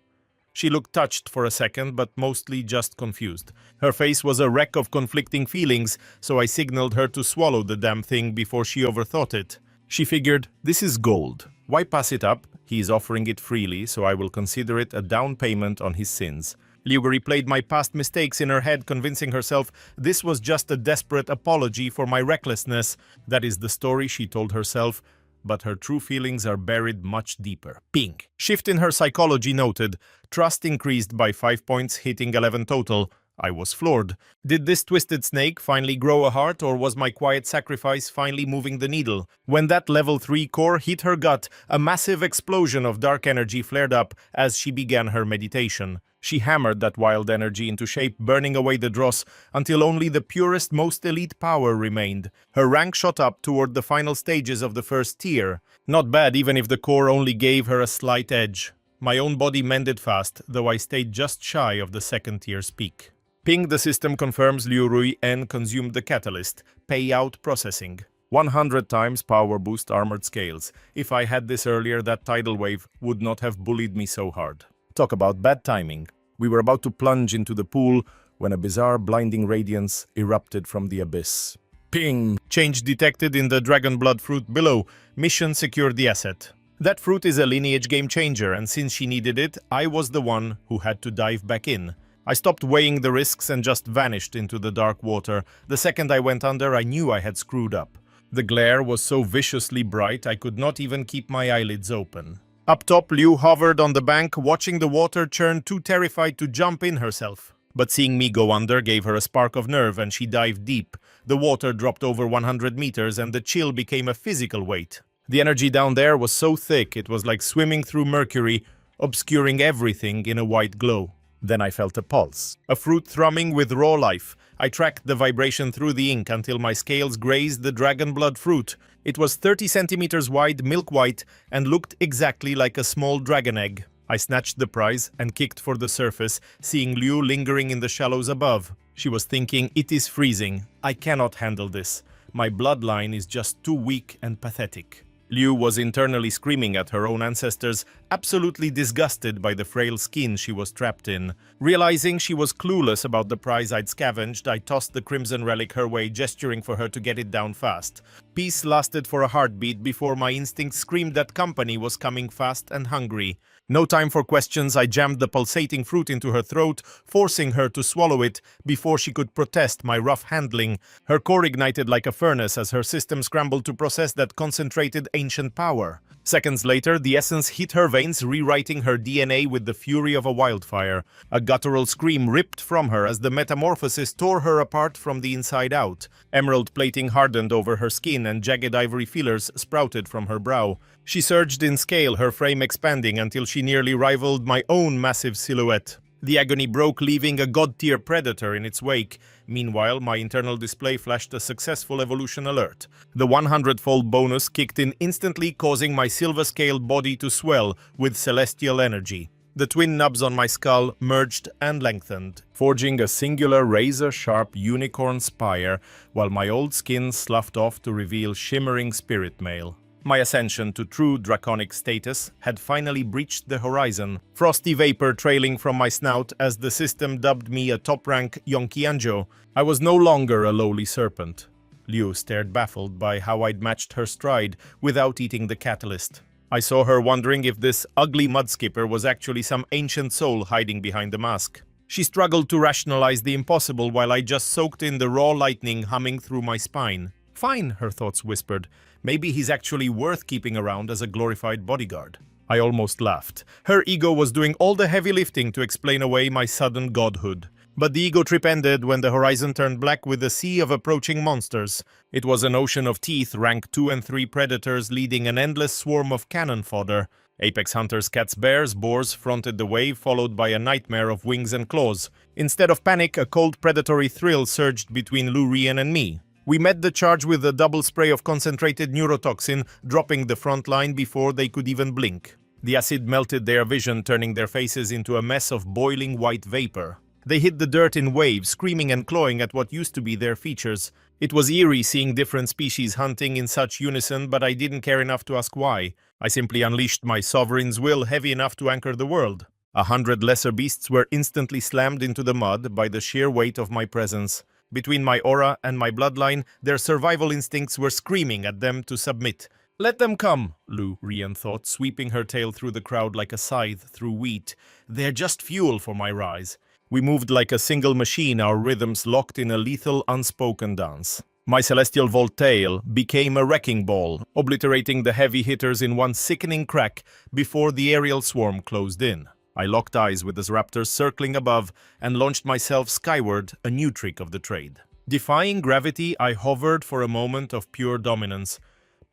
She looked touched for a second, but mostly just confused. Her face was a wreck of conflicting feelings, so I signaled her to swallow the damn thing before she overthought it. She figured, this is gold. Why pass it up? He is offering it freely, so I will consider it a down payment on his sins. Liu replayed my past mistakes in her head, convincing herself this was just a desperate apology for my recklessness. That is the story she told herself, but her true feelings are buried much deeper. Ping. Shift in her psychology noted. Trust increased by 5 points, hitting 11 total. I was floored. Did this twisted snake finally grow a heart, or was my quiet sacrifice finally moving the needle? When that level 3 core hit her gut, a massive explosion of dark energy flared up as she began her meditation. She hammered that wild energy into shape, burning away the dross, until only the purest, most elite power remained. Her rank shot up toward the final stages of the first tier. Not bad, even if the core only gave her a slight edge. My own body mended fast, though I stayed just shy of the second tier's peak. Ping, the system confirms Liu Rui N consumed the catalyst. Payout processing. 100 times power boost armored scales. If I had this earlier, that tidal wave would not have bullied me so hard. Talk about bad timing. We were about to plunge into the pool when a bizarre blinding radiance erupted from the abyss. Ping! Change detected in the dragon blood fruit below. Mission secured the asset. That fruit is a lineage game changer, and since she needed it, I was the one who had to dive back in. I stopped weighing the risks and just vanished into the dark water. The second I went under, I knew I had screwed up. The glare was so viciously bright I could not even keep my eyelids open. Up top, Liu hovered on the bank, watching the water churn, too terrified to jump in herself. But seeing me go under gave her a spark of nerve, and she dived deep. The water dropped over 100 meters, and the chill became a physical weight. The energy down there was so thick, it was like swimming through mercury, obscuring everything in a white glow. Then I felt a pulse. A fruit thrumming with raw life. I tracked the vibration through the ink until my scales grazed the dragon blood fruit. It was 30 centimeters wide, milk white, and looked exactly like a small dragon egg. I snatched the prize and kicked for the surface, seeing Liu lingering in the shallows above. She was thinking, it is freezing. I cannot handle this. My bloodline is just too weak and pathetic. Liu was internally screaming at her own ancestors, absolutely disgusted by the frail skin she was trapped in. Realizing she was clueless about the prize I'd scavenged, I tossed the crimson relic her way, gesturing for her to get it down fast. Peace lasted for a heartbeat before my instinct screamed that company was coming fast and hungry. No time for questions, I jammed the pulsating fruit into her throat, forcing her to swallow it before she could protest my rough handling. Her core ignited like a furnace as her system scrambled to process that concentrated ancient power. Seconds later, the essence hit her veins, rewriting her DNA with the fury of a wildfire. A guttural scream ripped from her as the metamorphosis tore her apart from the inside out. Emerald plating hardened over her skin and jagged ivory feelers sprouted from her brow. She surged in scale, her frame expanding until she nearly rivaled my own massive silhouette. The agony broke, leaving a god-tier predator in its wake. Meanwhile, my internal display flashed a successful evolution alert. The 100-fold bonus kicked in instantly, causing my silver-scale body to swell with celestial energy. The twin nubs on my skull merged and lengthened, forging a singular razor-sharp unicorn spire, while my old skin sloughed off to reveal shimmering spirit mail. My ascension to true draconic status had finally breached the horizon, frosty vapor trailing from my snout as the system dubbed me a top-rank Yonkianjo. I was no longer a lowly serpent. Liu stared baffled by how I'd matched her stride without eating the catalyst. I saw her wondering if this ugly mudskipper was actually some ancient soul hiding behind the mask. She struggled to rationalize the impossible while I just soaked in the raw lightning humming through my spine. Fine, her thoughts whispered. Maybe he's actually worth keeping around as a glorified bodyguard. I almost laughed. Her ego was doing all the heavy lifting to explain away my sudden godhood. But the ego trip ended when the horizon turned black with a sea of approaching monsters. It was an ocean of teeth, rank 2 and 3 predators leading an endless swarm of cannon fodder. Apex hunters, cats, bears, boars fronted the wave, followed by a nightmare of wings and claws. Instead of panic, a cold predatory thrill surged between Lu Rian and me. We met the charge with a double spray of concentrated neurotoxin, dropping the front line before they could even blink. The acid melted their vision, turning their faces into a mess of boiling white vapor. They hit the dirt in waves, screaming and clawing at what used to be their features. It was eerie seeing different species hunting in such unison, but I didn't care enough to ask why. I simply unleashed my sovereign's will heavy enough to anchor the world. 100 lesser beasts were instantly slammed into the mud by the sheer weight of my presence. Between my aura and my bloodline, their survival instincts were screaming at them to submit. "Let them come," Lu Rian thought, sweeping her tail through the crowd like a scythe through wheat. "They're just fuel for my rise." We moved like a single machine, our rhythms locked in a lethal, unspoken dance. My celestial voltail became a wrecking ball, obliterating the heavy hitters in one sickening crack before the aerial swarm closed in. I locked eyes with the raptors circling above and launched myself skyward, a new trick of the trade. Defying gravity, I hovered for a moment of pure dominance.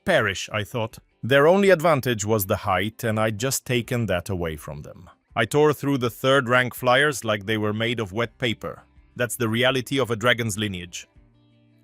Perish, I thought. Their only advantage was the height, and I'd just taken that away from them. I tore through the third-rank flyers like they were made of wet paper. That's the reality of a dragon's lineage.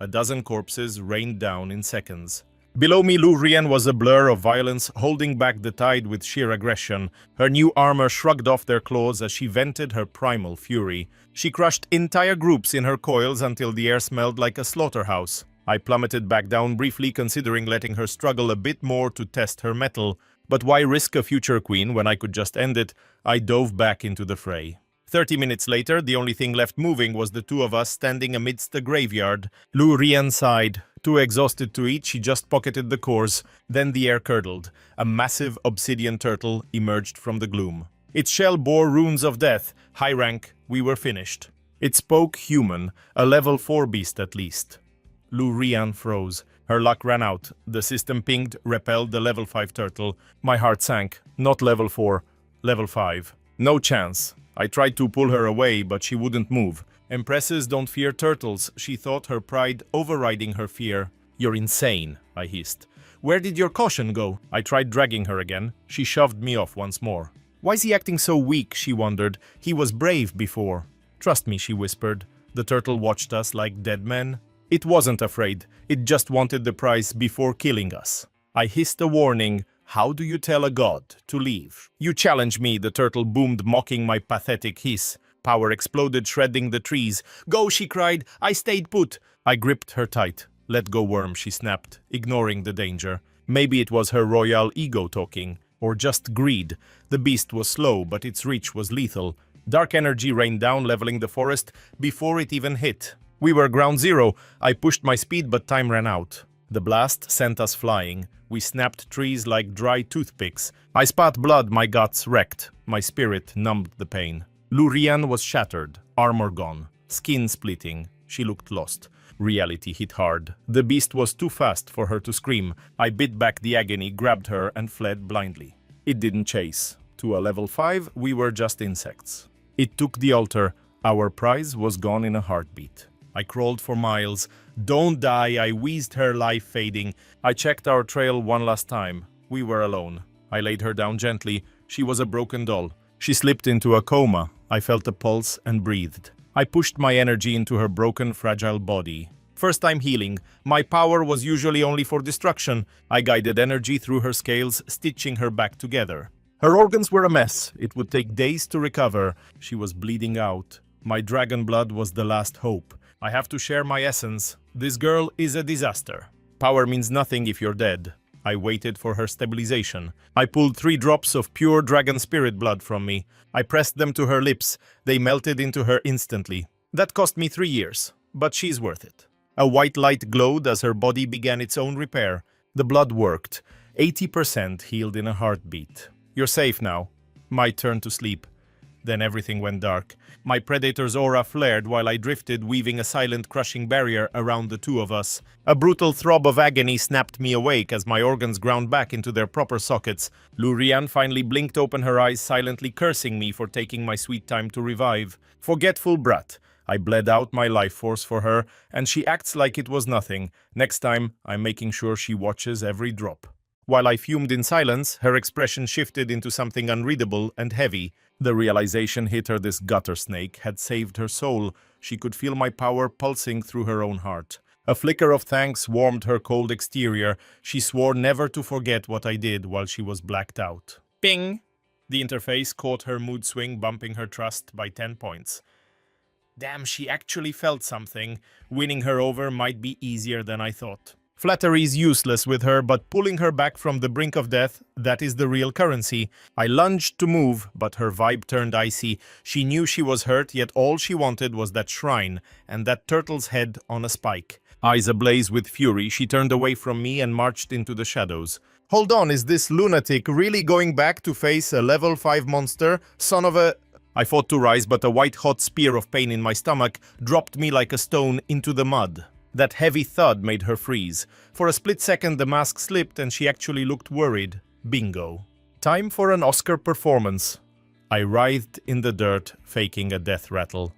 A dozen corpses rained down in seconds. Below me, Lu Rian was a blur of violence, holding back the tide with sheer aggression. Her new armor shrugged off their claws as she vented her primal fury. She crushed entire groups in her coils until the air smelled like a slaughterhouse. I plummeted back down briefly, considering letting her struggle a bit more to test her mettle. But why risk a future queen when I could just end it? I dove back into the fray. 30 minutes later, the only thing left moving was the two of us standing amidst the graveyard. Lu Rian sighed. Too exhausted to eat, she just pocketed the cores. Then the air curdled. A massive obsidian turtle emerged from the gloom. Its shell bore runes of death. High rank, we were finished. It spoke human, a level 4 beast at least. Lu Rian froze. Her luck ran out. The system pinged, repelled the level 5 turtle. My heart sank. Not level 4, level 5. No chance. I tried to pull her away, but she wouldn't move. Empresses don't fear turtles, she thought, her pride overriding her fear. "You're insane," I hissed. "Where did your caution go?" I tried dragging her again. She shoved me off once more. "Why's he acting so weak?" she wondered. "He was brave before." "Trust me," she whispered. The turtle watched us like dead men. It wasn't afraid. It just wanted the prize before killing us. I hissed a warning. "How do you tell a god to leave?" "You challenge me," the turtle boomed, mocking my pathetic hiss. Power exploded, shredding the trees. "Go," she cried. "I stayed put." I gripped her tight. "Let go, worm," she snapped, ignoring the danger. Maybe it was her royal ego talking, or just greed. The beast was slow, but its reach was lethal. Dark energy rained down, leveling the forest before it even hit. We were ground zero. I pushed my speed, but time ran out. The blast sent us flying. We snapped trees like dry toothpicks. I spat blood, my guts wrecked. My spirit numbed the pain. Lu Rian was shattered, armor gone, skin splitting. She looked lost. Reality hit hard. The beast was too fast for her to scream. I bit back the agony, grabbed her, and fled blindly. It didn't chase. To a level 5, we were just insects. It took the altar. Our prize was gone in a heartbeat. I crawled for miles. "Don't die," I wheezed, her life fading. I checked our trail one last time. We were alone. I laid her down gently. She was a broken doll. She slipped into a coma. I felt a pulse and breathed. I pushed my energy into her broken, fragile body. First time healing. My power was usually only for destruction. I guided energy through her scales, stitching her back together. Her organs were a mess. It would take days to recover. She was bleeding out. My dragon blood was the last hope. I have to share my essence. This girl is a disaster. Power means nothing if you're dead. I waited for her stabilization. I pulled 3 drops of pure dragon spirit blood from me. I pressed them to her lips. They melted into her instantly. That cost me 3 years, but she's worth it. A white light glowed as her body began its own repair. The blood worked. 80% healed in a heartbeat. "You're safe now." My turn to sleep. Then everything went dark. My predator's aura flared while I drifted, weaving a silent, crushing barrier around the two of us. A brutal throb of agony snapped me awake as my organs ground back into their proper sockets. Lu Rian finally blinked open her eyes, silently cursing me for taking my sweet time to revive. Forgetful brat. I bled out my life force for her, and she acts like it was nothing. Next time, I'm making sure she watches every drop. While I fumed in silence, her expression shifted into something unreadable and heavy. The realization hit her this gutter snake had saved her soul. She could feel my power pulsing through her own heart. A flicker of thanks warmed her cold exterior. She swore never to forget what I did while she was blacked out. Ping! The interface caught her mood swing, bumping her trust by 10 points. Damn, she actually felt something. Winning her over might be easier than I thought. Flattery is useless with her, but pulling her back from the brink of death, that is the real currency. I lunged to move, but her vibe turned icy. She knew she was hurt, yet all she wanted was that shrine, and that turtle's head on a spike. Eyes ablaze with fury, she turned away from me and marched into the shadows. Hold on, is this lunatic really going back to face a level 5 monster? Son of a... I fought to rise, but a white-hot spear of pain in my stomach dropped me like a stone into the mud. That heavy thud made her freeze. For a split second, the mask slipped and she actually looked worried. Bingo. Time for an Oscar performance. I writhed in the dirt, faking a death rattle.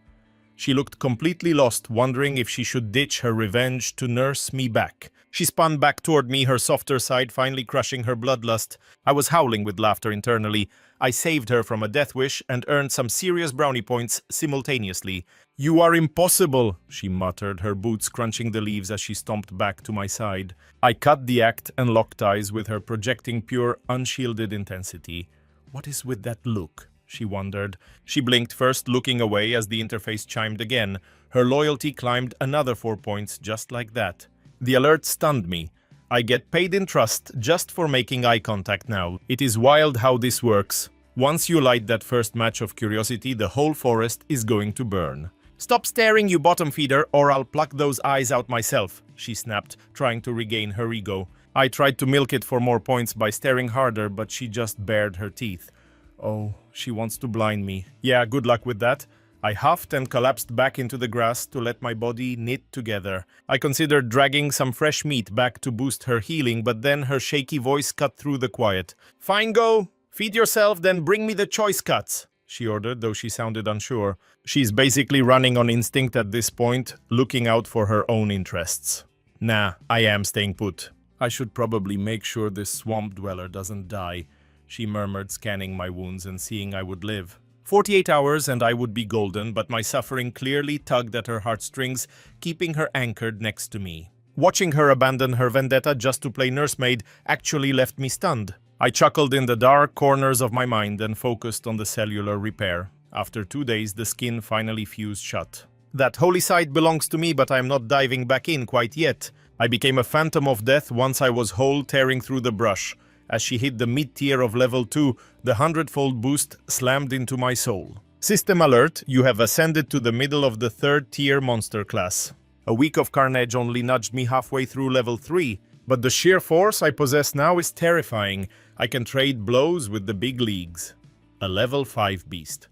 She looked completely lost, wondering if she should ditch her revenge to nurse me back. She spun back toward me, her softer side finally crushing her bloodlust. I was howling with laughter internally. I saved her from a death wish and earned some serious brownie points simultaneously. "You are impossible," she muttered, her boots crunching the leaves as she stomped back to my side. I cut the act and locked eyes with her, projecting pure, unshielded intensity. "What is with that look?" she wondered. She blinked first, looking away as the interface chimed again. Her loyalty climbed another 4 points just like that. The alert stunned me. I get paid in trust just for making eye contact now. It is wild how this works. Once you light that first match of curiosity, the whole forest is going to burn. "Stop staring, you bottom feeder, or I'll pluck those eyes out myself," she snapped, trying to regain her ego. I tried to milk it for more points by staring harder, but she just bared her teeth. Oh, she wants to blind me. Yeah, good luck with that. I huffed and collapsed back into the grass to let my body knit together. I considered dragging some fresh meat back to boost her healing, but then her shaky voice cut through the quiet. "Fine, go. Feed yourself, then bring me the choice cuts," she ordered, though she sounded unsure. She's basically running on instinct at this point, looking out for her own interests. Nah, I am staying put. I should probably make sure this swamp dweller doesn't die, she murmured, scanning my wounds and seeing I would live. 48 hours and I would be golden, but my suffering clearly tugged at her heartstrings, keeping her anchored next to me. Watching her abandon her vendetta just to play nursemaid actually left me stunned. I chuckled in the dark corners of my mind and focused on the cellular repair. After 2 days, the skin finally fused shut. That holy site belongs to me, but I am not diving back in quite yet. I became a phantom of death once I was whole, tearing through the brush. As she hit the mid-tier of level 2, the 100-fold boost slammed into my soul. System alert, you have ascended to the middle of the 3rd-tier monster class. A week of carnage only nudged me halfway through level 3, but the sheer force I possess now is terrifying. I can trade blows with the big leagues. A level 5 beast.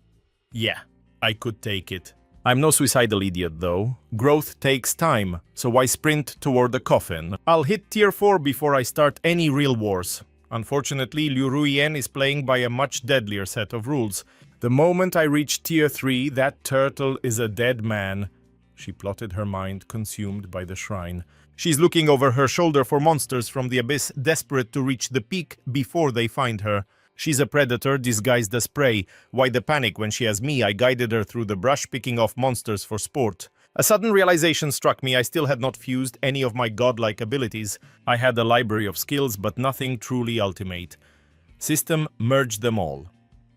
Yeah, I could take it. I'm no suicidal idiot though. Growth takes time, so why sprint toward the coffin? I'll hit tier 4 before I start any real wars. Unfortunately, Liu Ruian is playing by a much deadlier set of rules. The moment I reach tier 3, that turtle is a dead man. She plotted her mind, consumed by the shrine. She's looking over her shoulder for monsters from the abyss, desperate to reach the peak before they find her. She's a predator disguised as prey. Why the panic when she has me? I guided her through the brush, picking off monsters for sport. A sudden realization struck me. I still had not fused any of my godlike abilities. I had a library of skills, but nothing truly ultimate. System merged them all.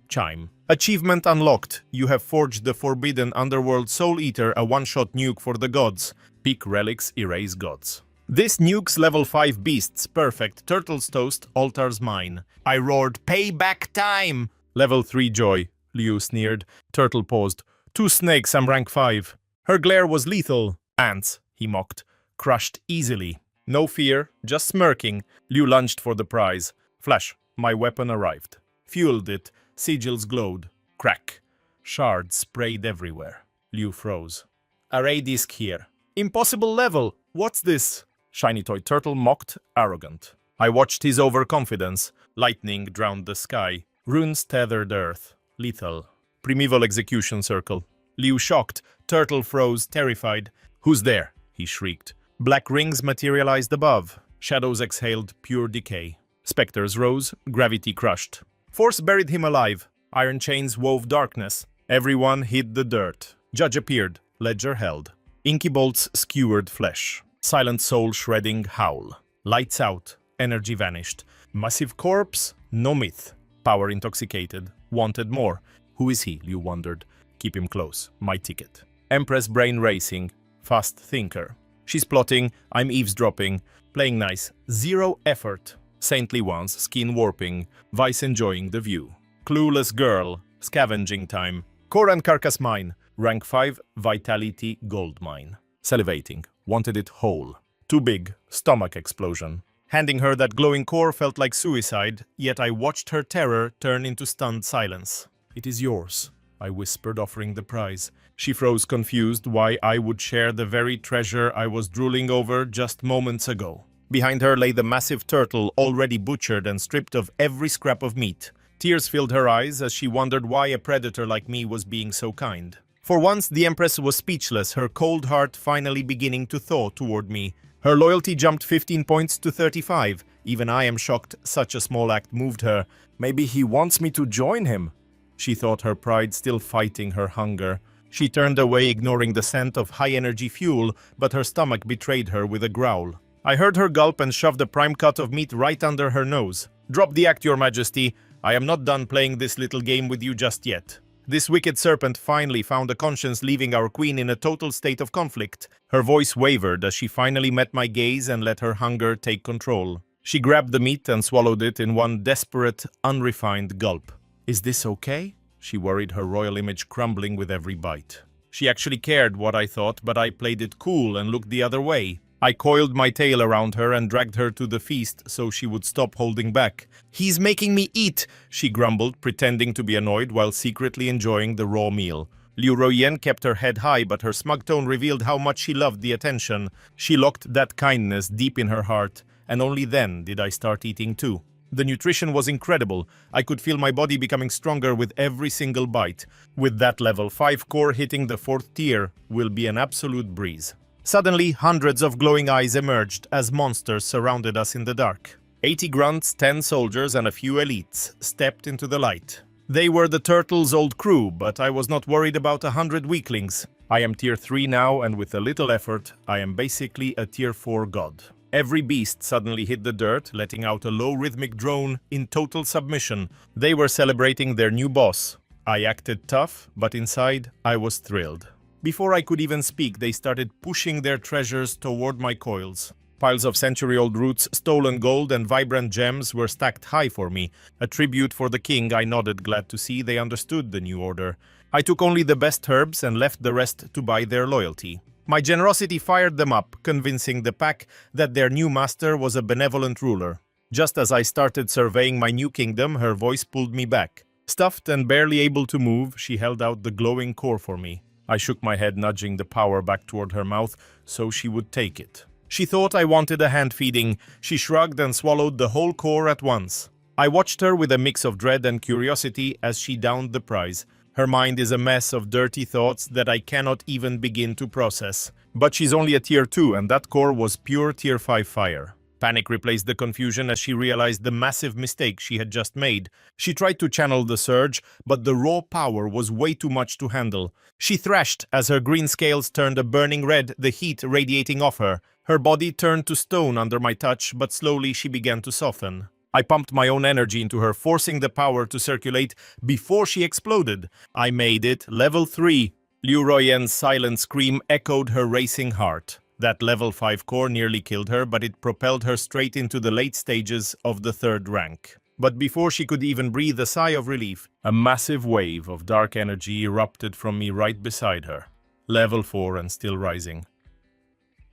Chime. Achievement unlocked. You have forged the forbidden underworld Soul Eater, a one-shot nuke for the gods. Peak relics erase gods. This nukes level 5 beasts. Perfect. Turtle's toast, altar's mine. I roared, "Payback time!" Level 3 joy. Liu sneered. Turtle paused. 2 snakes, I'm rank 5. Her glare was lethal. Ants, he mocked. Crushed easily. No fear, just smirking. Liu lunged for the prize. Flash, my weapon arrived. Fueled it. Sigils glowed. Crack. Shards sprayed everywhere. Liu froze. Array disk here. Impossible level. What's this? Shiny toy turtle mocked, arrogant. I watched his overconfidence. Lightning drowned the sky. Runes tethered earth. Lethal. Primeval execution circle. Liu shocked. Turtle froze, terrified. Who's there? He shrieked. Black rings materialized above. Shadows exhaled pure decay. Specters rose, gravity crushed. Force buried him alive. Iron chains wove darkness. Everyone hid the dirt. Judge appeared. Ledger held. Inky bolts skewered flesh. Silent soul shredding howl. Lights out. Energy vanished. Massive corpse? No myth. Power intoxicated. Wanted more. Who is he? Liu wondered. Keep him close. My ticket. Empress brain racing, fast thinker. She's plotting, I'm eavesdropping, playing nice, zero effort. Saintly ones, skin warping, vice enjoying the view. Clueless girl, scavenging time. Core and carcass mine, rank 5, vitality gold mine. Salivating, wanted it whole. Too big, stomach explosion. Handing her that glowing core felt like suicide, yet I watched her terror turn into stunned silence. It is yours, I whispered, offering the prize. She froze, confused why I would share the very treasure I was drooling over just moments ago. Behind her lay the massive turtle, already butchered and stripped of every scrap of meat. Tears filled her eyes as she wondered why a predator like me was being so kind. For once, the Empress was speechless, her cold heart finally beginning to thaw toward me. Her loyalty jumped 15 points to 35. Even I am shocked such a small act moved her. Maybe he wants me to join him, she thought, her pride still fighting her hunger. She turned away, ignoring the scent of high-energy fuel, but her stomach betrayed her with a growl. I heard her gulp and shoved a prime cut of meat right under her nose. Drop the act, Your Majesty. I am not done playing this little game with you just yet. This wicked serpent finally found a conscience, leaving our queen in a total state of conflict. Her voice wavered as she finally met my gaze and let her hunger take control. She grabbed the meat and swallowed it in one desperate, unrefined gulp. Is this okay? She worried, her royal image crumbling with every bite. She actually cared what I thought, but I played it cool and looked the other way. I coiled my tail around her and dragged her to the feast so she would stop holding back. He's making me eat, she grumbled, pretending to be annoyed while secretly enjoying the raw meal. Liu Ruoyan kept her head high, but her smug tone revealed how much she loved the attention. She locked that kindness deep in her heart, and only then did I start eating too. The nutrition was incredible. I could feel my body becoming stronger with every single bite. With that level 5 core hitting the 4th tier will be an absolute breeze. Suddenly, hundreds of glowing eyes emerged as monsters surrounded us in the dark. 80 grunts, 10 soldiers, and a few elites stepped into the light. They were the turtle's old crew, but I was not worried about 100 weaklings. I am tier 3 now, and with a little effort, I am basically a tier 4 god. Every beast suddenly hit the dirt, letting out a low rhythmic drone in total submission. They were celebrating their new boss. I acted tough, but inside, I was thrilled. Before I could even speak, they started pushing their treasures toward my coils. Piles of century-old roots, stolen gold, and vibrant gems were stacked high for me. A tribute for the king, I nodded, glad to see they understood the new order. I took only the best herbs and left the rest to buy their loyalty. My generosity fired them up, convincing the pack that their new master was a benevolent ruler. Just as I started surveying my new kingdom, her voice pulled me back. Stuffed and barely able to move, she held out the glowing core for me. I shook my head, nudging the power back toward her mouth so she would take it. She thought I wanted a hand feeding. She shrugged and swallowed the whole core at once. I watched her with a mix of dread and curiosity as she downed the prize. Her mind is a mess of dirty thoughts that I cannot even begin to process. But she's only a tier 2, and that core was pure tier 5 fire. Panic replaced the confusion as she realized the massive mistake she had just made. She tried to channel the surge, but the raw power was way too much to handle. She thrashed as her green scales turned a burning red, the heat radiating off her. Her body turned to stone under my touch, but slowly she began to soften. I pumped my own energy into her, forcing the power to circulate before she exploded. I made it, level 3. Liu Ruoyan's silent scream echoed her racing heart. That level 5 core nearly killed her, but it propelled her straight into the late stages of the 3rd rank. But before she could even breathe a sigh of relief, a massive wave of dark energy erupted from me right beside her. Level 4 and still rising.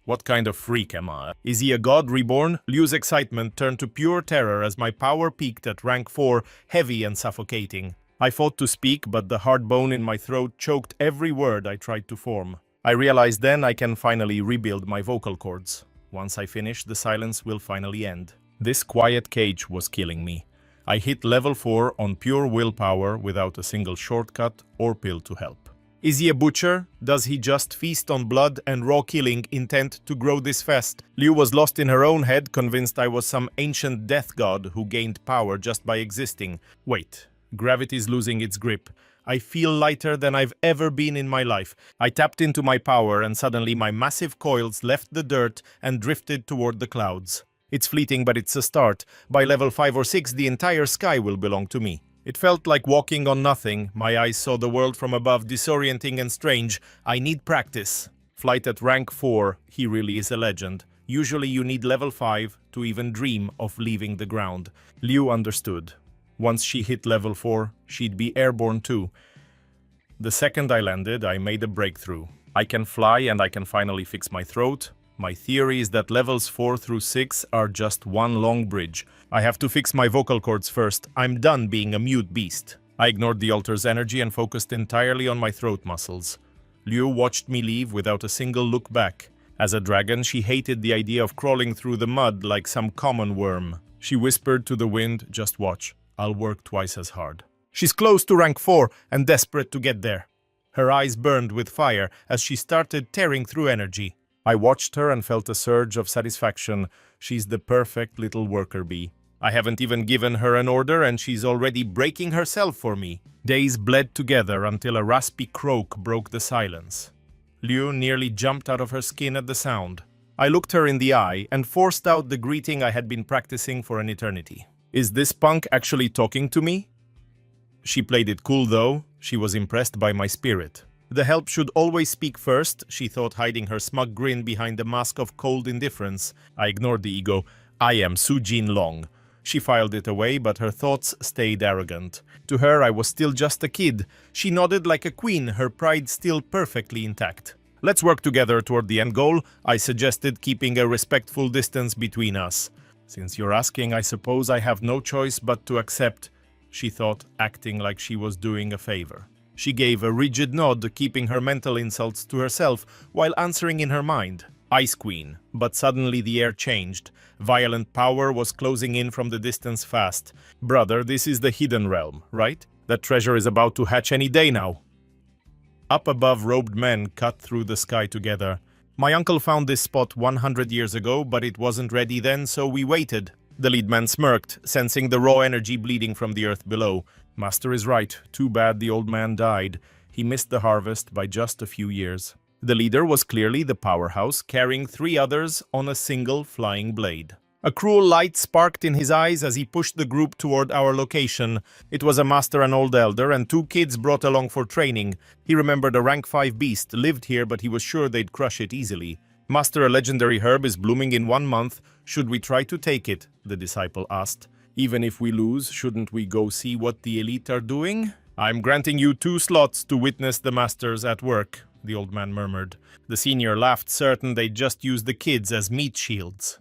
What kind of freak am I? Is he a god reborn? Liu's excitement turned to pure terror as my power peaked at rank 4, heavy and suffocating. I fought to speak, but the hard bone in my throat choked every word I tried to form. I realized then I can finally rebuild my vocal cords. Once I finish, the silence will finally end. This quiet cage was killing me. I hit level 4 on pure willpower without a single shortcut or pill to help. Is he a butcher? Does he just feast on blood and raw killing, intent to grow this fast? Liu was lost in her own head, convinced I was some ancient death god who gained power just by existing. Wait, gravity's losing its grip. I feel lighter than I've ever been in my life. I tapped into my power and suddenly my massive coils left the dirt and drifted toward the clouds. It's fleeting, but it's a start. By level 5 or 6, the entire sky will belong to me. It felt like walking on nothing. My eyes saw the world from above, disorienting and strange. I need practice. Flight at rank 4, he really is a legend. Usually you need level 5 to even dream of leaving the ground. Liu understood. Once she hit level 4, she'd be airborne too. The second I landed, I made a breakthrough. I can fly and I can finally fix my throat. My theory is that levels 4 through 6 are just one long bridge. I have to fix my vocal cords first. I'm done being a mute beast. I ignored the altar's energy and focused entirely on my throat muscles. Liu watched me leave without a single look back. As a dragon, she hated the idea of crawling through the mud like some common worm. She whispered to the wind, "Just watch. I'll work twice as hard." She's close to rank 4 and desperate to get there. Her eyes burned with fire as she started tearing through energy. I watched her and felt a surge of satisfaction. She's the perfect little worker bee. I haven't even given her an order and she's already breaking herself for me. Days bled together until a raspy croak broke the silence. Liu nearly jumped out of her skin at the sound. I looked her in the eye and forced out the greeting I had been practicing for an eternity. Is this punk actually talking to me? She played it cool though. She was impressed by my spirit. The help should always speak first, she thought, hiding her smug grin behind a mask of cold indifference. I ignored the ego. I am Su Jin Long. She filed it away, but her thoughts stayed arrogant. To her, I was still just a kid. She nodded like a queen, her pride still perfectly intact. Let's work together toward the end goal, I suggested, keeping a respectful distance between us. Since you're asking, I suppose I have no choice but to accept, she thought, acting like she was doing a favor. She gave a rigid nod, keeping her mental insults to herself, while answering in her mind. Ice Queen. But suddenly the air changed. Violent power was closing in from the distance fast. Brother, this is the hidden realm, right? That treasure is about to hatch any day now. Up above, robed men cut through the sky together. My uncle found this spot 100 years ago, but it wasn't ready then, so we waited. The lead man smirked, sensing the raw energy bleeding from the earth below. Master is right. Too bad the old man died. He missed the harvest by just a few years. The leader was clearly the powerhouse, carrying 3 others on a single flying blade. A cruel light sparked in his eyes as he pushed the group toward our location. It was a master and old elder, and 2 kids brought along for training. He remembered a rank 5 beast lived here, but he was sure they'd crush it easily. Master, a legendary herb is blooming in 1 month. Should we try to take it? The disciple asked. Even if we lose, shouldn't we go see what the elite are doing? I'm granting you 2 slots to witness the masters at work, the old man murmured. The senior laughed, certain they'd just use the kids as meat shields.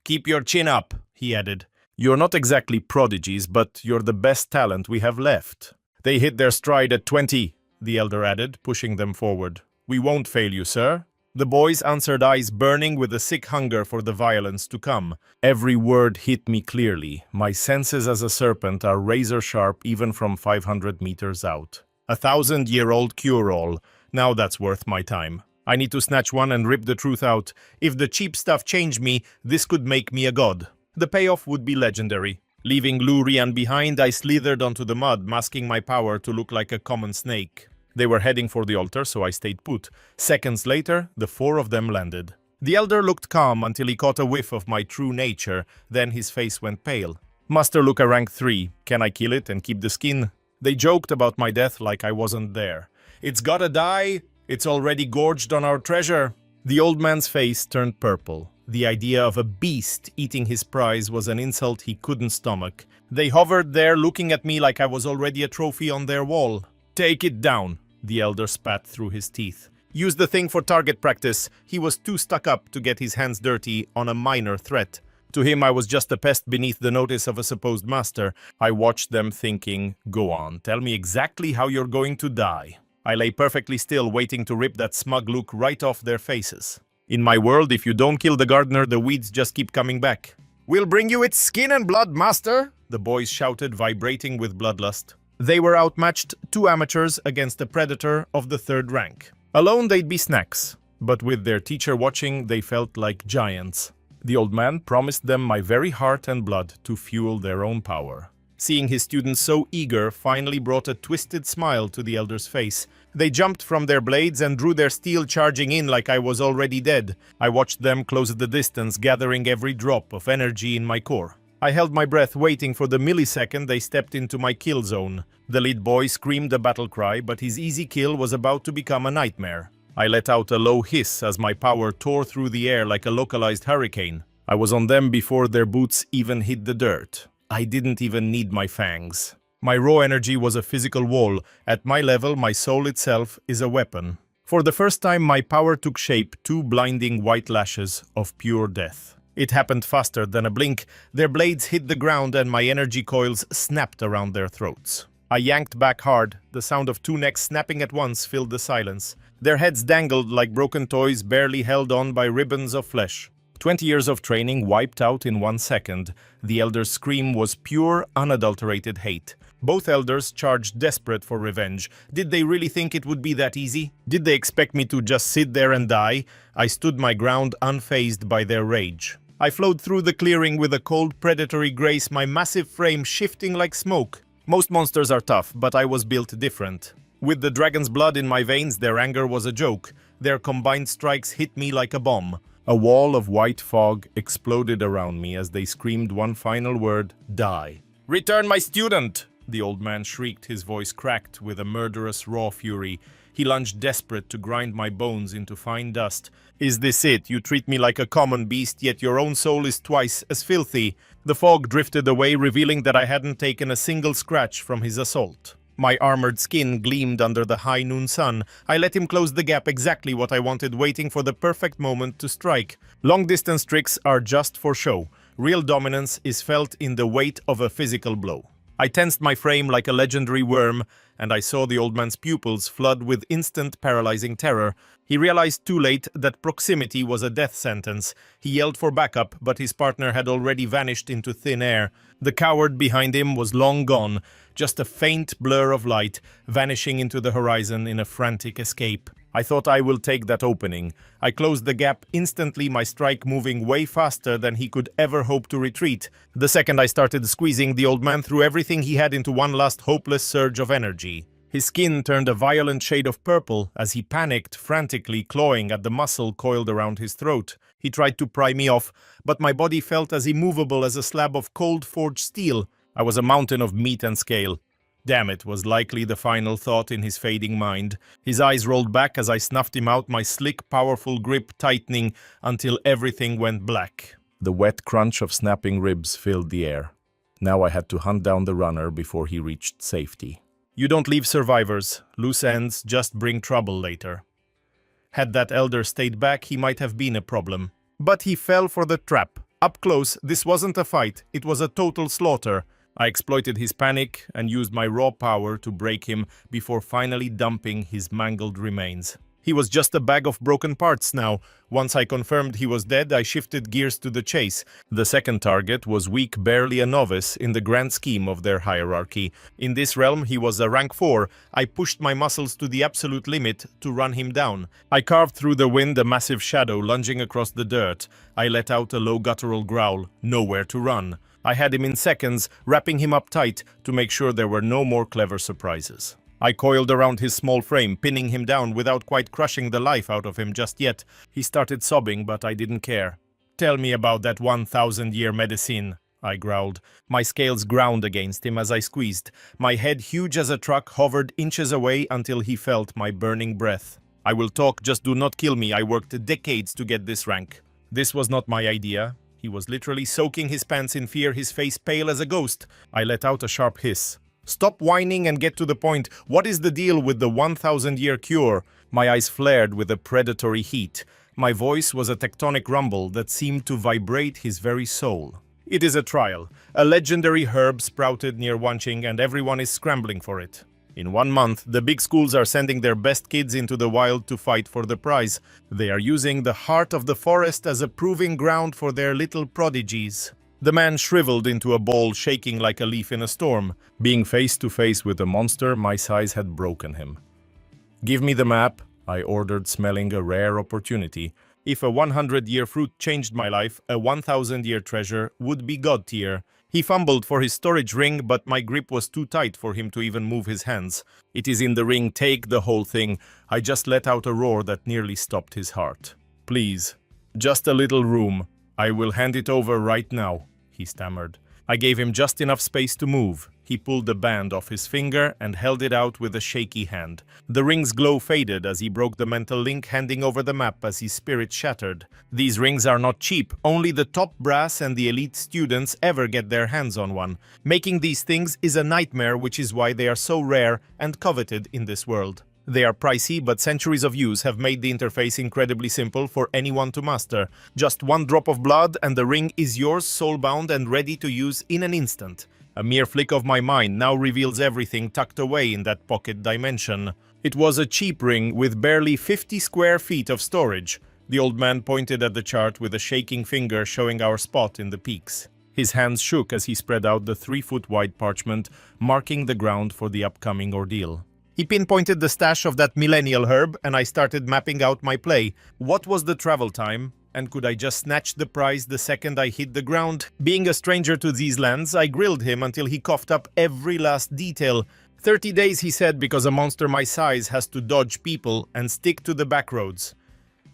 Keep your chin up, he added. You're not exactly prodigies, but you're the best talent we have left. They hit their stride at 20, the elder added, pushing them forward. We won't fail you, sir. The boys answered, eyes burning with a sick hunger for the violence to come. Every word hit me clearly. My senses as a serpent are razor-sharp even from 500 meters out. 1,000-year-old cure-all. Now that's worth my time. I need to snatch one and rip the truth out. If the cheap stuff changed me, this could make me a god. The payoff would be legendary. Leaving Lu Rian behind, I slithered onto the mud, masking my power to look like a common snake. They were heading for the altar, so I stayed put. Seconds later, the 4 of them landed. The elder looked calm until he caught a whiff of my true nature. Then his face went pale. Master, look, a rank 3. Can I kill it and keep the skin? They joked about my death like I wasn't there. It's gotta die. It's already gorged on our treasure. The old man's face turned purple. The idea of a beast eating his prize was an insult he couldn't stomach. They hovered there, looking at me like I was already a trophy on their wall. Take it down, the elder spat through his teeth. Use the thing for target practice. He was too stuck up to get his hands dirty on a minor threat. To him, I was just a pest beneath the notice of a supposed master. I watched them thinking, go on, tell me exactly how you're going to die. I lay perfectly still, waiting to rip that smug look right off their faces. In my world, if you don't kill the gardener, the weeds just keep coming back. We'll bring you its skin and blood, master, the boys shouted, vibrating with bloodlust. They were outmatched, 2 amateurs against a predator of the 3rd rank. Alone they'd be snacks, but with their teacher watching, they felt like giants. The old man promised them my very heart and blood to fuel their own power. Seeing his students so eager finally brought a twisted smile to the elder's face. They jumped from their blades and drew their steel, charging in like I was already dead. I watched them close the distance, gathering every drop of energy in my core. I held my breath waiting for the millisecond they stepped into my kill zone. The lead boy screamed a battle cry, but his easy kill was about to become a nightmare. I let out a low hiss as my power tore through the air like a localized hurricane. I was on them before their boots even hit the dirt. I didn't even need my fangs. My raw energy was a physical wall. At my level, my soul itself is a weapon. For the first time, my power took shape, two blinding white lashes of pure death. It happened faster than a blink. Their blades hit the ground and my energy coils snapped around their throats. I yanked back hard. The sound of two necks snapping at once filled the silence. Their heads dangled like broken toys barely held on by ribbons of flesh. 20 years of training wiped out in 1 second. The elder's scream was pure, unadulterated hate. Both elders charged desperate for revenge. Did they really think it would be that easy? Did they expect me to just sit there and die? I stood my ground unfazed by their rage. I flowed through the clearing with a cold predatory grace, my massive frame shifting like smoke. Most monsters are tough, but I was built different. With the dragon's blood in my veins, their anger was a joke. Their combined strikes hit me like a bomb. A wall of white fog exploded around me as they screamed one final word, die. "Return my student!" The old man shrieked, his voice cracked with a murderous raw fury. He lunged desperate to grind my bones into fine dust. "Is this it? You treat me like a common beast, yet your own soul is twice as filthy." The fog drifted away, revealing that I hadn't taken a single scratch from his assault. My armored skin gleamed under the high noon sun. I let him close the gap, exactly what I wanted, waiting for the perfect moment to strike. Long-distance tricks are just for show. Real dominance is felt in the weight of a physical blow. I tensed my frame like a legendary worm, and I saw the old man's pupils flood with instant paralyzing terror. He realized too late that proximity was a death sentence. He yelled for backup, but his partner had already vanished into thin air. The coward behind him was long gone, just a faint blur of light, vanishing into the horizon in a frantic escape. I thought I will take that opening. I closed the gap instantly, my strike moving way faster than he could ever hope to retreat. The second I started squeezing, the old man threw everything he had into one last hopeless surge of energy. His skin turned a violent shade of purple as he panicked, frantically clawing at the muscle coiled around his throat. He tried to pry me off, but my body felt as immovable as a slab of cold forged steel. I was a mountain of meat and scale. Damn it, was likely the final thought in his fading mind. His eyes rolled back as I snuffed him out, my slick, powerful grip tightening until everything went black. The wet crunch of snapping ribs filled the air. Now I had to hunt down the runner before he reached safety. You don't leave survivors. Loose ends just bring trouble later. Had that elder stayed back, he might have been a problem. But he fell for the trap. Up close, this wasn't a fight, it was a total slaughter. I exploited his panic and used my raw power to break him before finally dumping his mangled remains. He was just a bag of broken parts now. Once I confirmed he was dead, I shifted gears to the chase. The second target was weak, barely a novice in the grand scheme of their hierarchy. In this realm, he was a rank 4. I pushed my muscles to the absolute limit to run him down. I carved through the wind, a massive shadow lunging across the dirt. I let out a low guttural growl, nowhere to run. I had him in seconds, wrapping him up tight to make sure there were no more clever surprises. I coiled around his small frame, pinning him down without quite crushing the life out of him just yet. He started sobbing, but I didn't care. "Tell me about that 1,000-year medicine," I growled. My scales ground against him as I squeezed. My head, huge as a truck, hovered inches away until he felt my burning breath. "I will talk, just do not kill me. I worked decades to get this rank." This was not my idea. He was literally soaking his pants in fear, his face pale as a ghost. I let out a sharp hiss. "Stop whining and get to the point. What is the deal with the 1,000-year cure?" My eyes flared with a predatory heat. My voice was a tectonic rumble that seemed to vibrate his very soul. "It is a trial. A legendary herb sprouted near Wanqing and everyone is scrambling for it. In 1 month, the big schools are sending their best kids into the wild to fight for the prize. They are using the heart of the forest as a proving ground for their little prodigies." The man shriveled into a ball, shaking like a leaf in a storm. Being face to face with a monster, my size had broken him. "Give me the map," I ordered, smelling a rare opportunity. If a 100-year fruit changed my life, a 1,000-year treasure would be god tier. He fumbled for his storage ring, but my grip was too tight for him to even move his hands. "It is in the ring, take the whole thing." I just let out a roar that nearly stopped his heart. "Please, just a little room. I will hand it over right now," he stammered. I gave him just enough space to move. He pulled the band off his finger and held it out with a shaky hand. The ring's glow faded as he broke the mental link, handing over the map as his spirit shattered. These rings are not cheap. Only the top brass and the elite students ever get their hands on one. Making these things is a nightmare, which is why they are so rare and coveted in this world. They are pricey, but centuries of use have made the interface incredibly simple for anyone to master. Just one drop of blood and the ring is yours, soul-bound and ready to use in an instant. A mere flick of my mind now reveals everything tucked away in that pocket dimension. It was a cheap ring with barely 50 square feet of storage. The old man pointed at the chart with a shaking finger, showing our spot in the peaks. His hands shook as he spread out the 3-foot-wide parchment, marking the ground for the upcoming ordeal. He pinpointed the stash of that millennial herb, and I started mapping out my play. What was the travel time? And could I just snatch the prize the second I hit the ground? Being a stranger to these lands, I grilled him until he coughed up every last detail. 30 days, he said, because a monster my size has to dodge people and stick to the back roads.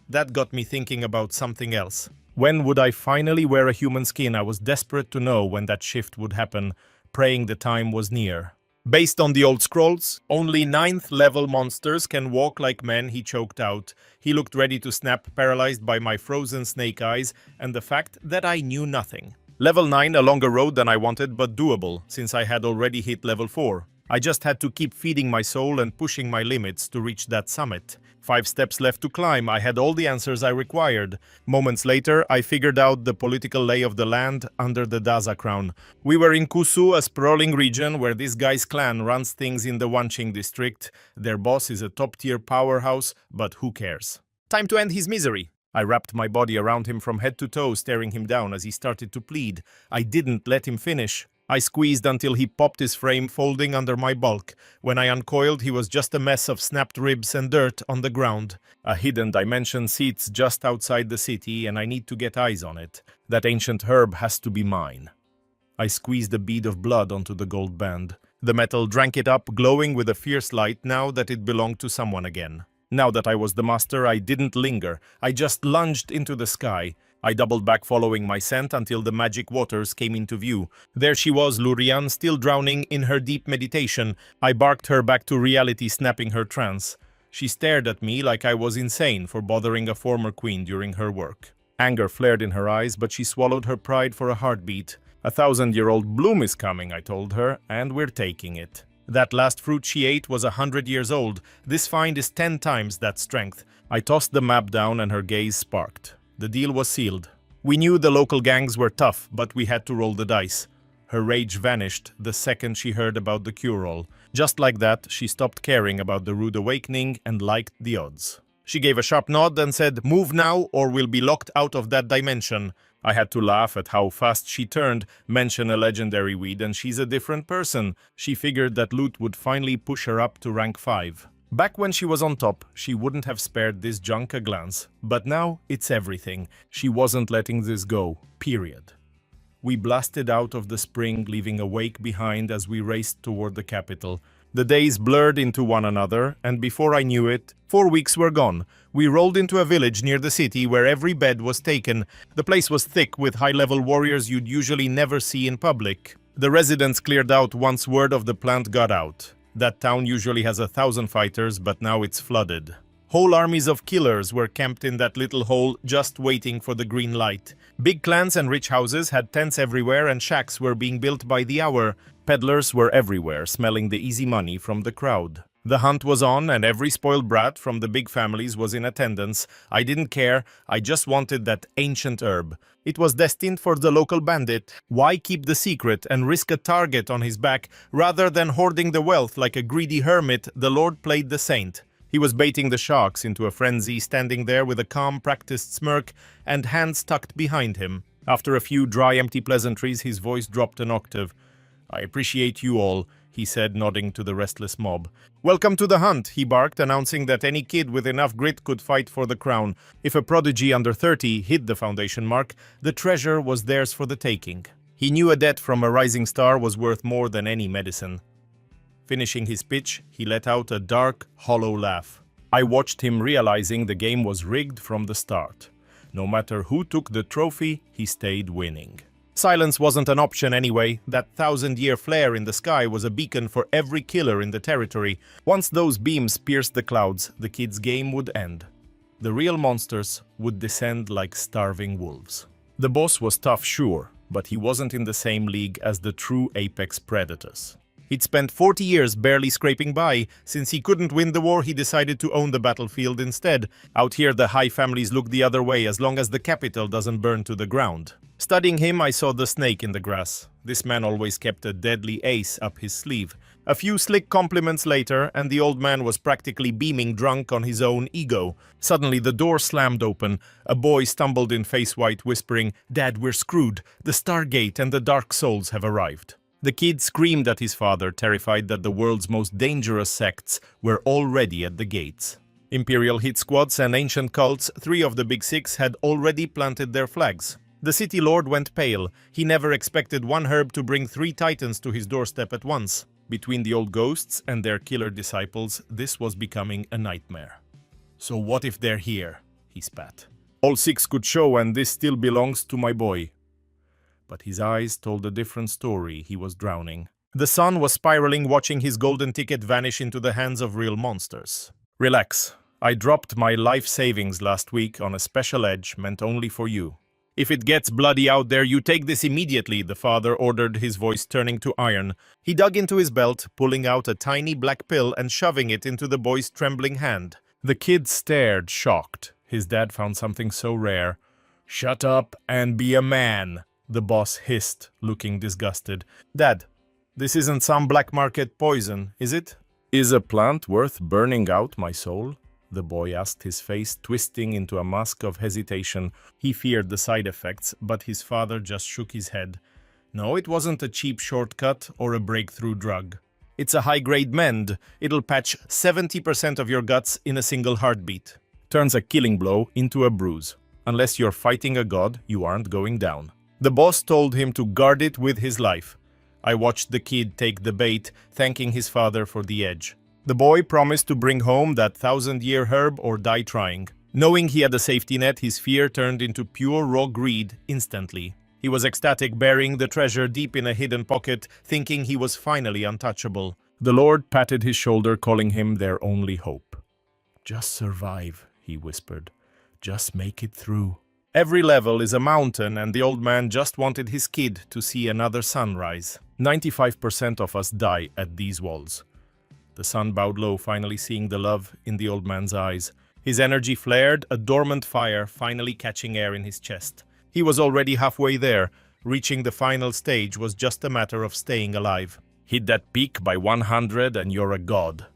That got me thinking about something else. When would I finally wear a human skin? I was desperate to know when that shift would happen, praying the time was near. Based on the old scrolls, only 9th level monsters can walk like men, he choked out. He looked ready to snap, paralyzed by my frozen snake eyes and the fact that I knew nothing. Level 9, a longer road than I wanted, but doable, since I had already hit level 4. I just had to keep feeding my soul and pushing my limits to reach that summit. 5 steps left to climb. I had all the answers I required. Moments later, I figured out the political lay of the land under the Daza crown. We were in Kusu, a sprawling region where this guy's clan runs things in the Wanqing district. Their boss is a top-tier powerhouse, but who cares? Time to end his misery. I wrapped my body around him from head to toe, staring him down as he started to plead. I didn't let him finish. I squeezed until he popped his frame, folding under my bulk. When I uncoiled, he was just a mess of snapped ribs and dirt on the ground. A hidden dimension sits just outside the city, and I need to get eyes on it. That ancient herb has to be mine. I squeezed a bead of blood onto the gold band. The metal drank it up, glowing with a fierce light now that it belonged to someone again. Now that I was the master, I didn't linger. I just lunged into the sky. I doubled back following my scent until the magic waters came into view. There she was, Lurian, still drowning in her deep meditation. I barked her back to reality, snapping her trance. She stared at me like I was insane for bothering a former queen during her work. Anger flared in her eyes, but she swallowed her pride for a heartbeat. 1,000-year-old bloom is coming, I told her, and we're taking it. That last fruit she ate was 100 years old. This find is 10 times that strength. I tossed the map down and her gaze sparked. The deal was sealed. We knew the local gangs were tough, but we had to roll the dice. Her rage vanished the second she heard about the cure-all. Just like that, she stopped caring about the rude awakening and liked the odds. She gave a sharp nod and said, "Move now or we'll be locked out of that dimension." I had to laugh at how fast she turned, mention a legendary weed, and she's a different person. She figured that loot would finally push her up to rank 5. Back when she was on top, she wouldn't have spared this junk a glance. But now, it's everything. She wasn't letting this go. Period. We blasted out of the spring, leaving a wake behind as we raced toward the capital. The days blurred into one another, and before I knew it, 4 weeks were gone. We rolled into a village near the city where every bed was taken. The place was thick with high-level warriors you'd usually never see in public. The residents cleared out once word of the plant got out. That town usually has 1,000 fighters, but now it's flooded. Whole armies of killers were camped in that little hole, just waiting for the green light. Big clans and rich houses had tents everywhere, and shacks were being built by the hour. Peddlers were everywhere, smelling the easy money from the crowd. The hunt was on, and every spoiled brat from the big families was in attendance. I didn't care, I just wanted that ancient herb. It was destined for the local bandit. Why keep the secret and risk a target on his back? Rather than hoarding the wealth like a greedy hermit, the Lord played the saint. He was baiting the sharks into a frenzy, standing there with a calm, practiced smirk and hands tucked behind him. After a few dry, empty pleasantries, his voice dropped an octave. "I appreciate you all," he said, nodding to the restless mob. "Welcome to the hunt," he barked, announcing that any kid with enough grit could fight for the crown. If a prodigy under 30 hit the foundation mark, the treasure was theirs for the taking. He knew a debt from a rising star was worth more than any medicine. Finishing his pitch, he let out a dark, hollow laugh. I watched him, realizing the game was rigged from the start. No matter who took the trophy, he stayed winning. Silence wasn't an option anyway. That thousand-year flare in the sky was a beacon for every killer in the territory. Once those beams pierced the clouds, the kids' game would end. The real monsters would descend like starving wolves. The boss was tough, sure, but he wasn't in the same league as the true apex predators. He'd spent 40 years barely scraping by. Since he couldn't win the war, he decided to own the battlefield instead. Out here, the high families look the other way as long as the capital doesn't burn to the ground. Studying him, I saw the snake in the grass. This man always kept a deadly ace up his sleeve. A few slick compliments later, and the old man was practically beaming drunk on his own ego. Suddenly, the door slammed open. A boy stumbled in face white, whispering, "Dad, we're screwed. The Stargate and the Dark Souls have arrived." The kid screamed at his father, terrified that the world's most dangerous sects were already at the gates. Imperial hit squads and ancient cults, 3 of the big 6, had already planted their flags. The city lord went pale. He never expected one herb to bring 3 titans to his doorstep at once. Between the old ghosts and their killer disciples, this was becoming a nightmare. "So what if they're here?" he spat. "All 6 could show, and this still belongs to my boy." But his eyes told a different story. He was drowning. The sun was spiraling, watching his golden ticket vanish into the hands of real monsters. "Relax. I dropped my life savings last week on a special edge meant only for you. If it gets bloody out there, you take this immediately," the father ordered, his voice turning to iron. He dug into his belt, pulling out a tiny black pill and shoving it into the boy's trembling hand. The kid stared, shocked. His dad found something so rare. "Shut up and be a man," the boss hissed, looking disgusted. "Dad, this isn't some black market poison, is it?" "Is a plant worth burning out my soul?" the boy asked, his face twisting into a mask of hesitation. He feared the side effects, but his father just shook his head. "No, it wasn't a cheap shortcut or a breakthrough drug. It's a high-grade mend. It'll patch 70% of your guts in a single heartbeat. Turns a killing blow into a bruise. Unless you're fighting a god, you aren't going down." The boss told him to guard it with his life. I watched the kid take the bait, thanking his father for the edge. The boy promised to bring home that thousand-year herb or die trying. Knowing he had a safety net, his fear turned into pure raw greed instantly. He was ecstatic, burying the treasure deep in a hidden pocket, thinking he was finally untouchable. The Lord patted his shoulder, calling him their only hope. "Just survive," he whispered. "Just make it through." Every level is a mountain, and the old man just wanted his kid to see another sunrise. 95% of us die at these walls. The sun bowed low, finally seeing the love in the old man's eyes. His energy flared, a dormant fire finally catching air in his chest. He was already halfway there. Reaching the final stage was just a matter of staying alive. "Hit that peak by 100 and you're a god."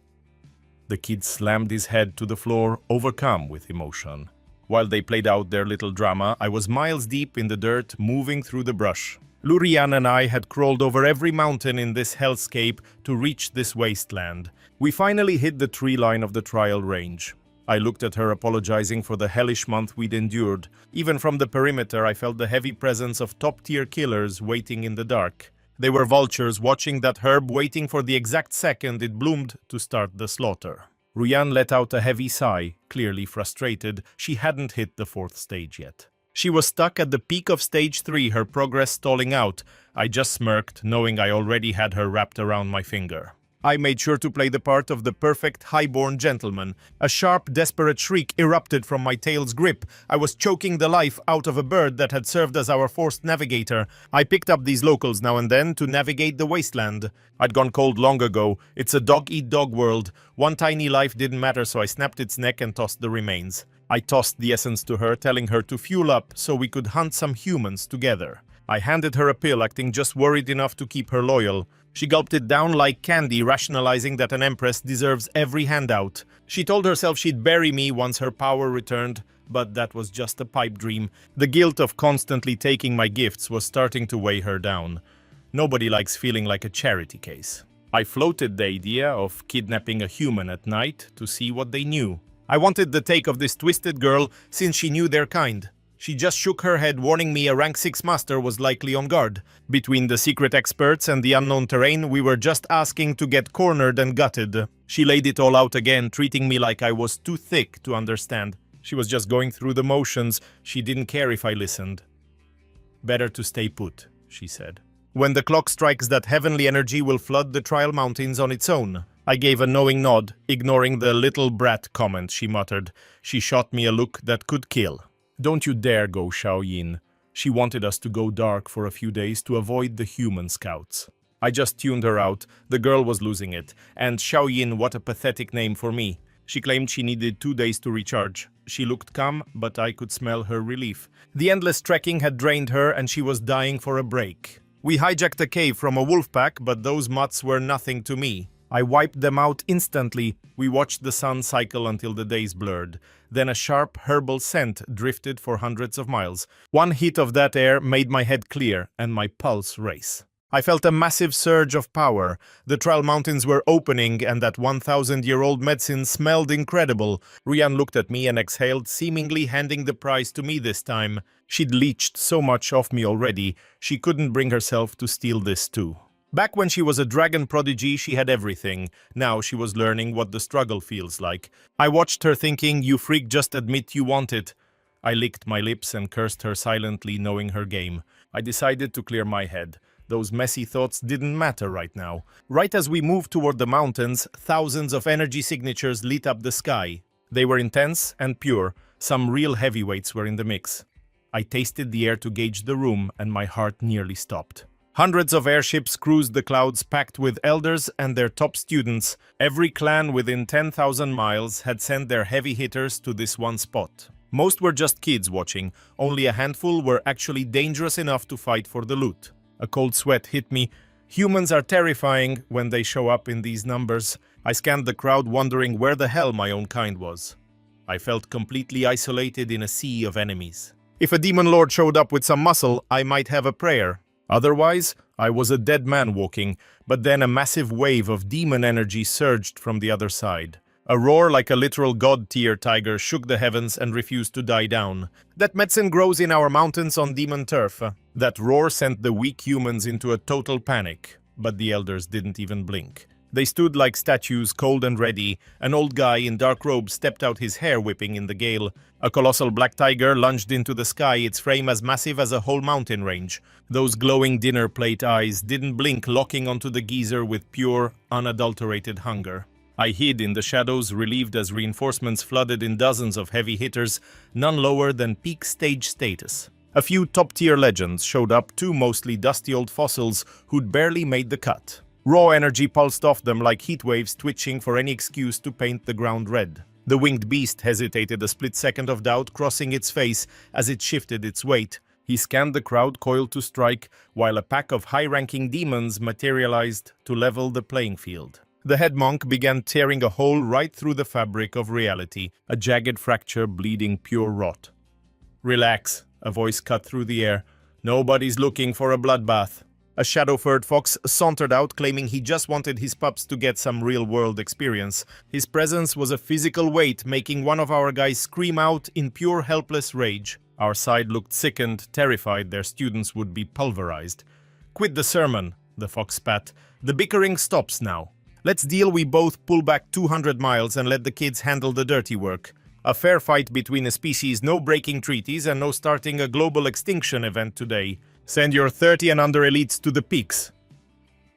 The kid slammed his head to the floor, overcome with emotion. While they played out their little drama, I was miles deep in the dirt, moving through the brush. Lurian and I had crawled over every mountain in this hellscape to reach this wasteland. We finally hit the tree line of the trial range. I looked at her, apologizing for the hellish month we'd endured. Even from the perimeter, I felt the heavy presence of top-tier killers waiting in the dark. They were vultures watching that herb, waiting for the exact second it bloomed to start the slaughter. Ruyan let out a heavy sigh, clearly frustrated. She hadn't hit the 4th stage yet. She was stuck at the peak of stage 3, her progress stalling out. I just smirked, knowing I already had her wrapped around my finger. I made sure to play the part of the perfect highborn gentleman. A sharp, desperate shriek erupted from my tail's grip. I was choking the life out of a bird that had served as our forced navigator. I picked up these locals now and then to navigate the wasteland. I'd gone cold long ago. It's a dog-eat-dog world. One tiny life didn't matter, so I snapped its neck and tossed the remains. I tossed the essence to her, telling her to fuel up so we could hunt some humans together. I handed her a pill, acting just worried enough to keep her loyal. She gulped it down like candy, rationalizing that an empress deserves every handout. She told herself she'd bury me once her power returned, but that was just a pipe dream. The guilt of constantly taking my gifts was starting to weigh her down. Nobody likes feeling like a charity case. I floated the idea of kidnapping a human at night to see what they knew. I wanted the take of this twisted girl since she knew their kind. She just shook her head, warning me a rank 6 master was likely on guard. Between the secret experts and the unknown terrain, we were just asking to get cornered and gutted. She laid it all out again, treating me like I was too thick to understand. She was just going through the motions. She didn't care if I listened. Better to stay put. she said. When the clock strikes, that heavenly energy will flood the trial mountains on its own. I gave a knowing nod, ignoring the little brat comment she muttered. She shot me a look that could kill. Don't you dare go, Xiaoyin. She wanted us to go dark for a few days to avoid the human scouts. I just tuned her out. The girl was losing it. And Xiaoyin, what a pathetic name for me. She claimed she needed 2 days to recharge. She looked calm, but I could smell her relief. The endless trekking had drained her and she was dying for a break. We hijacked a cave from a wolf pack, but those mutts were nothing to me. I wiped them out instantly. We watched the sun cycle until the days blurred. Then a sharp herbal scent drifted for hundreds of miles. One hit of that air made my head clear and my pulse race. I felt a massive surge of power. The trial mountains were opening and that 1,000-year-old medicine smelled incredible. Rian looked at me and exhaled, seemingly handing the prize to me this time. She'd leached so much off me already, she couldn't bring herself to steal this too. Back when she was a dragon prodigy, she had everything. Now she was learning what the struggle feels like. I watched her thinking, you freak, just admit you want it. I licked my lips and cursed her silently, knowing her game. I decided to clear my head. Those messy thoughts didn't matter right now. Right as we moved toward the mountains, thousands of energy signatures lit up the sky. They were intense and pure. Some real heavyweights were in the mix. I tasted the air to gauge the room, and my heart nearly stopped. Hundreds of airships cruised the clouds, packed with elders and their top students. Every clan within 10,000 miles had sent their heavy hitters to this one spot. Most were just kids watching. Only a handful were actually dangerous enough to fight for the loot. A cold sweat hit me. Humans are terrifying when they show up in these numbers. I scanned the crowd, wondering where the hell my own kind was. I felt completely isolated in a sea of enemies. If a demon lord showed up with some muscle, I might have a prayer. Otherwise, I was a dead man walking, but then a massive wave of demon energy surged from the other side. A roar like a literal god-tier tiger shook the heavens and refused to die down. That medicine grows in our mountains on demon turf. That roar sent the weak humans into a total panic, but the elders didn't even blink. They stood like statues, cold and ready. An old guy in dark robes stepped out, his hair whipping in the gale. A colossal black tiger lunged into the sky, its frame as massive as a whole mountain range. Those glowing dinner plate eyes didn't blink, locking onto the geezer with pure, unadulterated hunger. I hid in the shadows, relieved as reinforcements flooded in dozens of heavy hitters, none lower than peak stage status. A few top-tier legends showed up, two mostly dusty old fossils who'd barely made the cut. Raw energy pulsed off them like heat waves, twitching for any excuse to paint the ground red. The winged beast hesitated a split second of doubt, crossing its face as it shifted its weight. He scanned the crowd coiled to strike, while a pack of high-ranking demons materialized to level the playing field. The head monk began tearing a hole right through the fabric of reality, a jagged fracture bleeding pure rot. "Relax," a voice cut through the air. "Nobody's looking for a bloodbath." A shadow-furred fox sauntered out, claiming he just wanted his pups to get some real-world experience. His presence was a physical weight, making one of our guys scream out in pure helpless rage. Our side looked sickened, terrified their students would be pulverized. "Quit the sermon," the fox spat. "The bickering stops now. Let's deal. We both pull back 200 miles and let the kids handle the dirty work. A fair fight between a species, no breaking treaties and no starting a global extinction event today. Send your 30 and under elites to the peaks."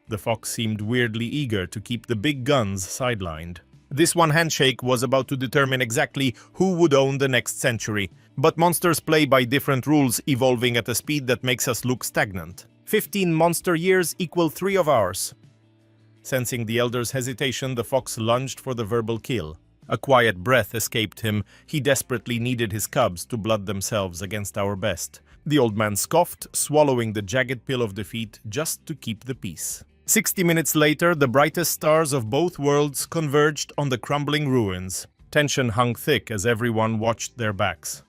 The fox seemed weirdly eager to keep the big guns sidelined. This one handshake was about to determine exactly who would own the next century. But monsters play by different rules, evolving at a speed that makes us look stagnant. 15 monster years equal 3 of ours. Sensing the elder's hesitation, the fox lunged for the verbal kill. A quiet breath escaped him. He desperately needed his cubs to blood themselves against our best. The old man scoffed, swallowing the jagged pill of defeat just to keep the peace. 60 minutes later, the brightest stars of both worlds converged on the crumbling ruins. Tension hung thick as everyone watched their backs.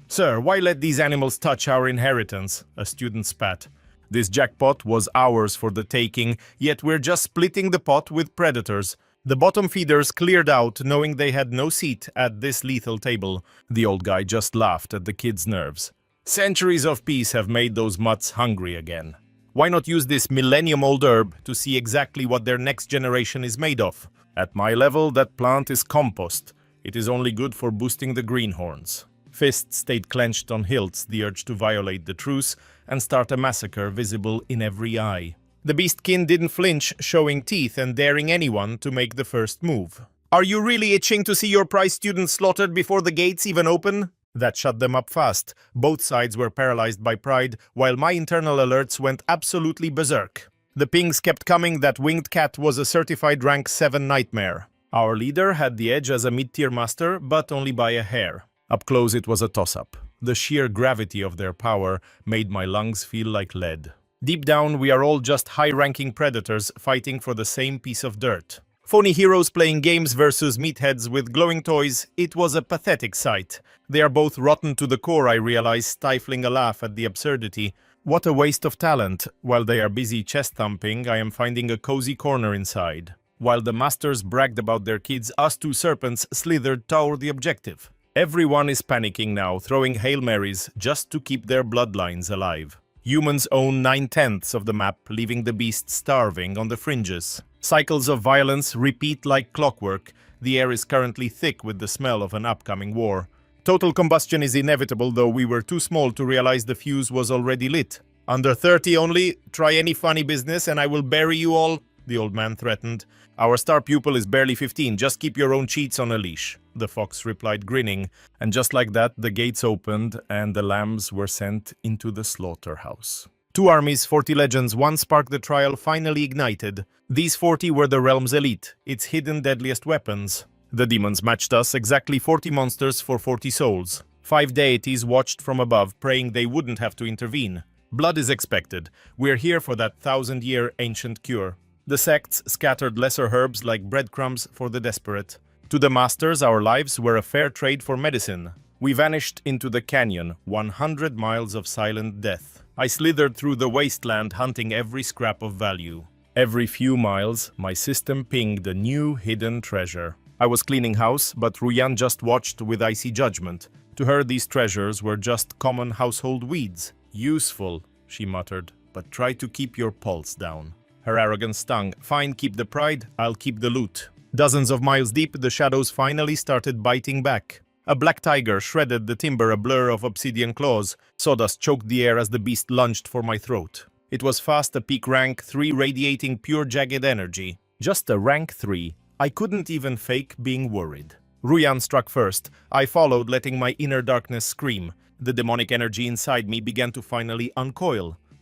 "Sir, why let these animals touch our inheritance?" a student spat. "This jackpot was ours for the taking, yet we're just splitting the pot with predators." The bottom feeders cleared out, knowing they had no seat at this lethal table. The old guy just laughed at the kids' nerves. "Centuries of peace have made those mutts hungry again. Why not use this millennium-old herb to see exactly what their next generation is made of? At my level, that plant is compost. It is only good for boosting the greenhorns." Fists stayed clenched on hilts, the urge to violate the truce and start a massacre visible in every eye. The beastkin didn't flinch, showing teeth and daring anyone to make the first move. "Are you really itching to see your prize students slaughtered before the gates even open?" That shut them up fast. Both sides were paralyzed by pride, while my internal alerts went absolutely berserk. The pings kept coming. That winged cat was a certified rank 7 nightmare. Our leader had the edge as a mid-tier master, but only by a hair. Up close it was a toss-up. The sheer gravity of their power made my lungs feel like lead. Deep down, we are all just high-ranking predators fighting for the same piece of dirt. Phony heroes playing games versus meatheads with glowing toys, it was a pathetic sight. They are both rotten to the core, I realize, stifling a laugh at the absurdity. What a waste of talent. While they are busy chest-thumping, I am finding a cozy corner inside. While the masters bragged about their kids, us two serpents slithered toward the objective. Everyone is panicking now, throwing Hail Marys just to keep their bloodlines alive. Humans own 9/10 of the map, leaving the beasts starving on the fringes. Cycles of violence repeat like clockwork. The air is currently thick with the smell of an upcoming war. Total combustion is inevitable, though we were too small to realize the fuse was already lit. "Under 30 only, try any funny business and I will bury you all," the old man threatened. "Our star pupil is barely 15, just keep your own cheats on a leash," the fox replied, grinning. And just like that, the gates opened and the lambs were sent into the slaughterhouse. 2 armies, 40 legends, 1 spark. The trial finally ignited. These 40 were the realm's elite, its hidden deadliest weapons. The demons matched us, exactly 40 monsters for 40 souls. 5 deities watched from above, praying they wouldn't have to intervene. Blood is expected. We're here for that 1,000-year ancient cure. The sects scattered lesser herbs like breadcrumbs for the desperate. To the masters, our lives were a fair trade for medicine. We vanished into the canyon, 100 miles of silent death. I slithered through the wasteland, hunting every scrap of value. Every few miles, my system pinged a new hidden treasure. I was cleaning house, but Ruyan just watched with icy judgment. To her, these treasures were just common household weeds. "Useful," she muttered, "but try to keep your pulse down." Her arrogance stung. "Fine, keep the pride, I'll keep the loot." Dozens of miles deep, the shadows finally started biting back. A black tiger shredded the timber, a blur of obsidian claws. Sawdust choked the air as the beast lunged for my throat. It was fast, a peak rank 3 radiating pure jagged energy. Just a rank 3. I couldn't even fake being worried. Ruyan struck first. I followed, letting my inner darkness scream. The demonic energy inside me began to finally uncoil.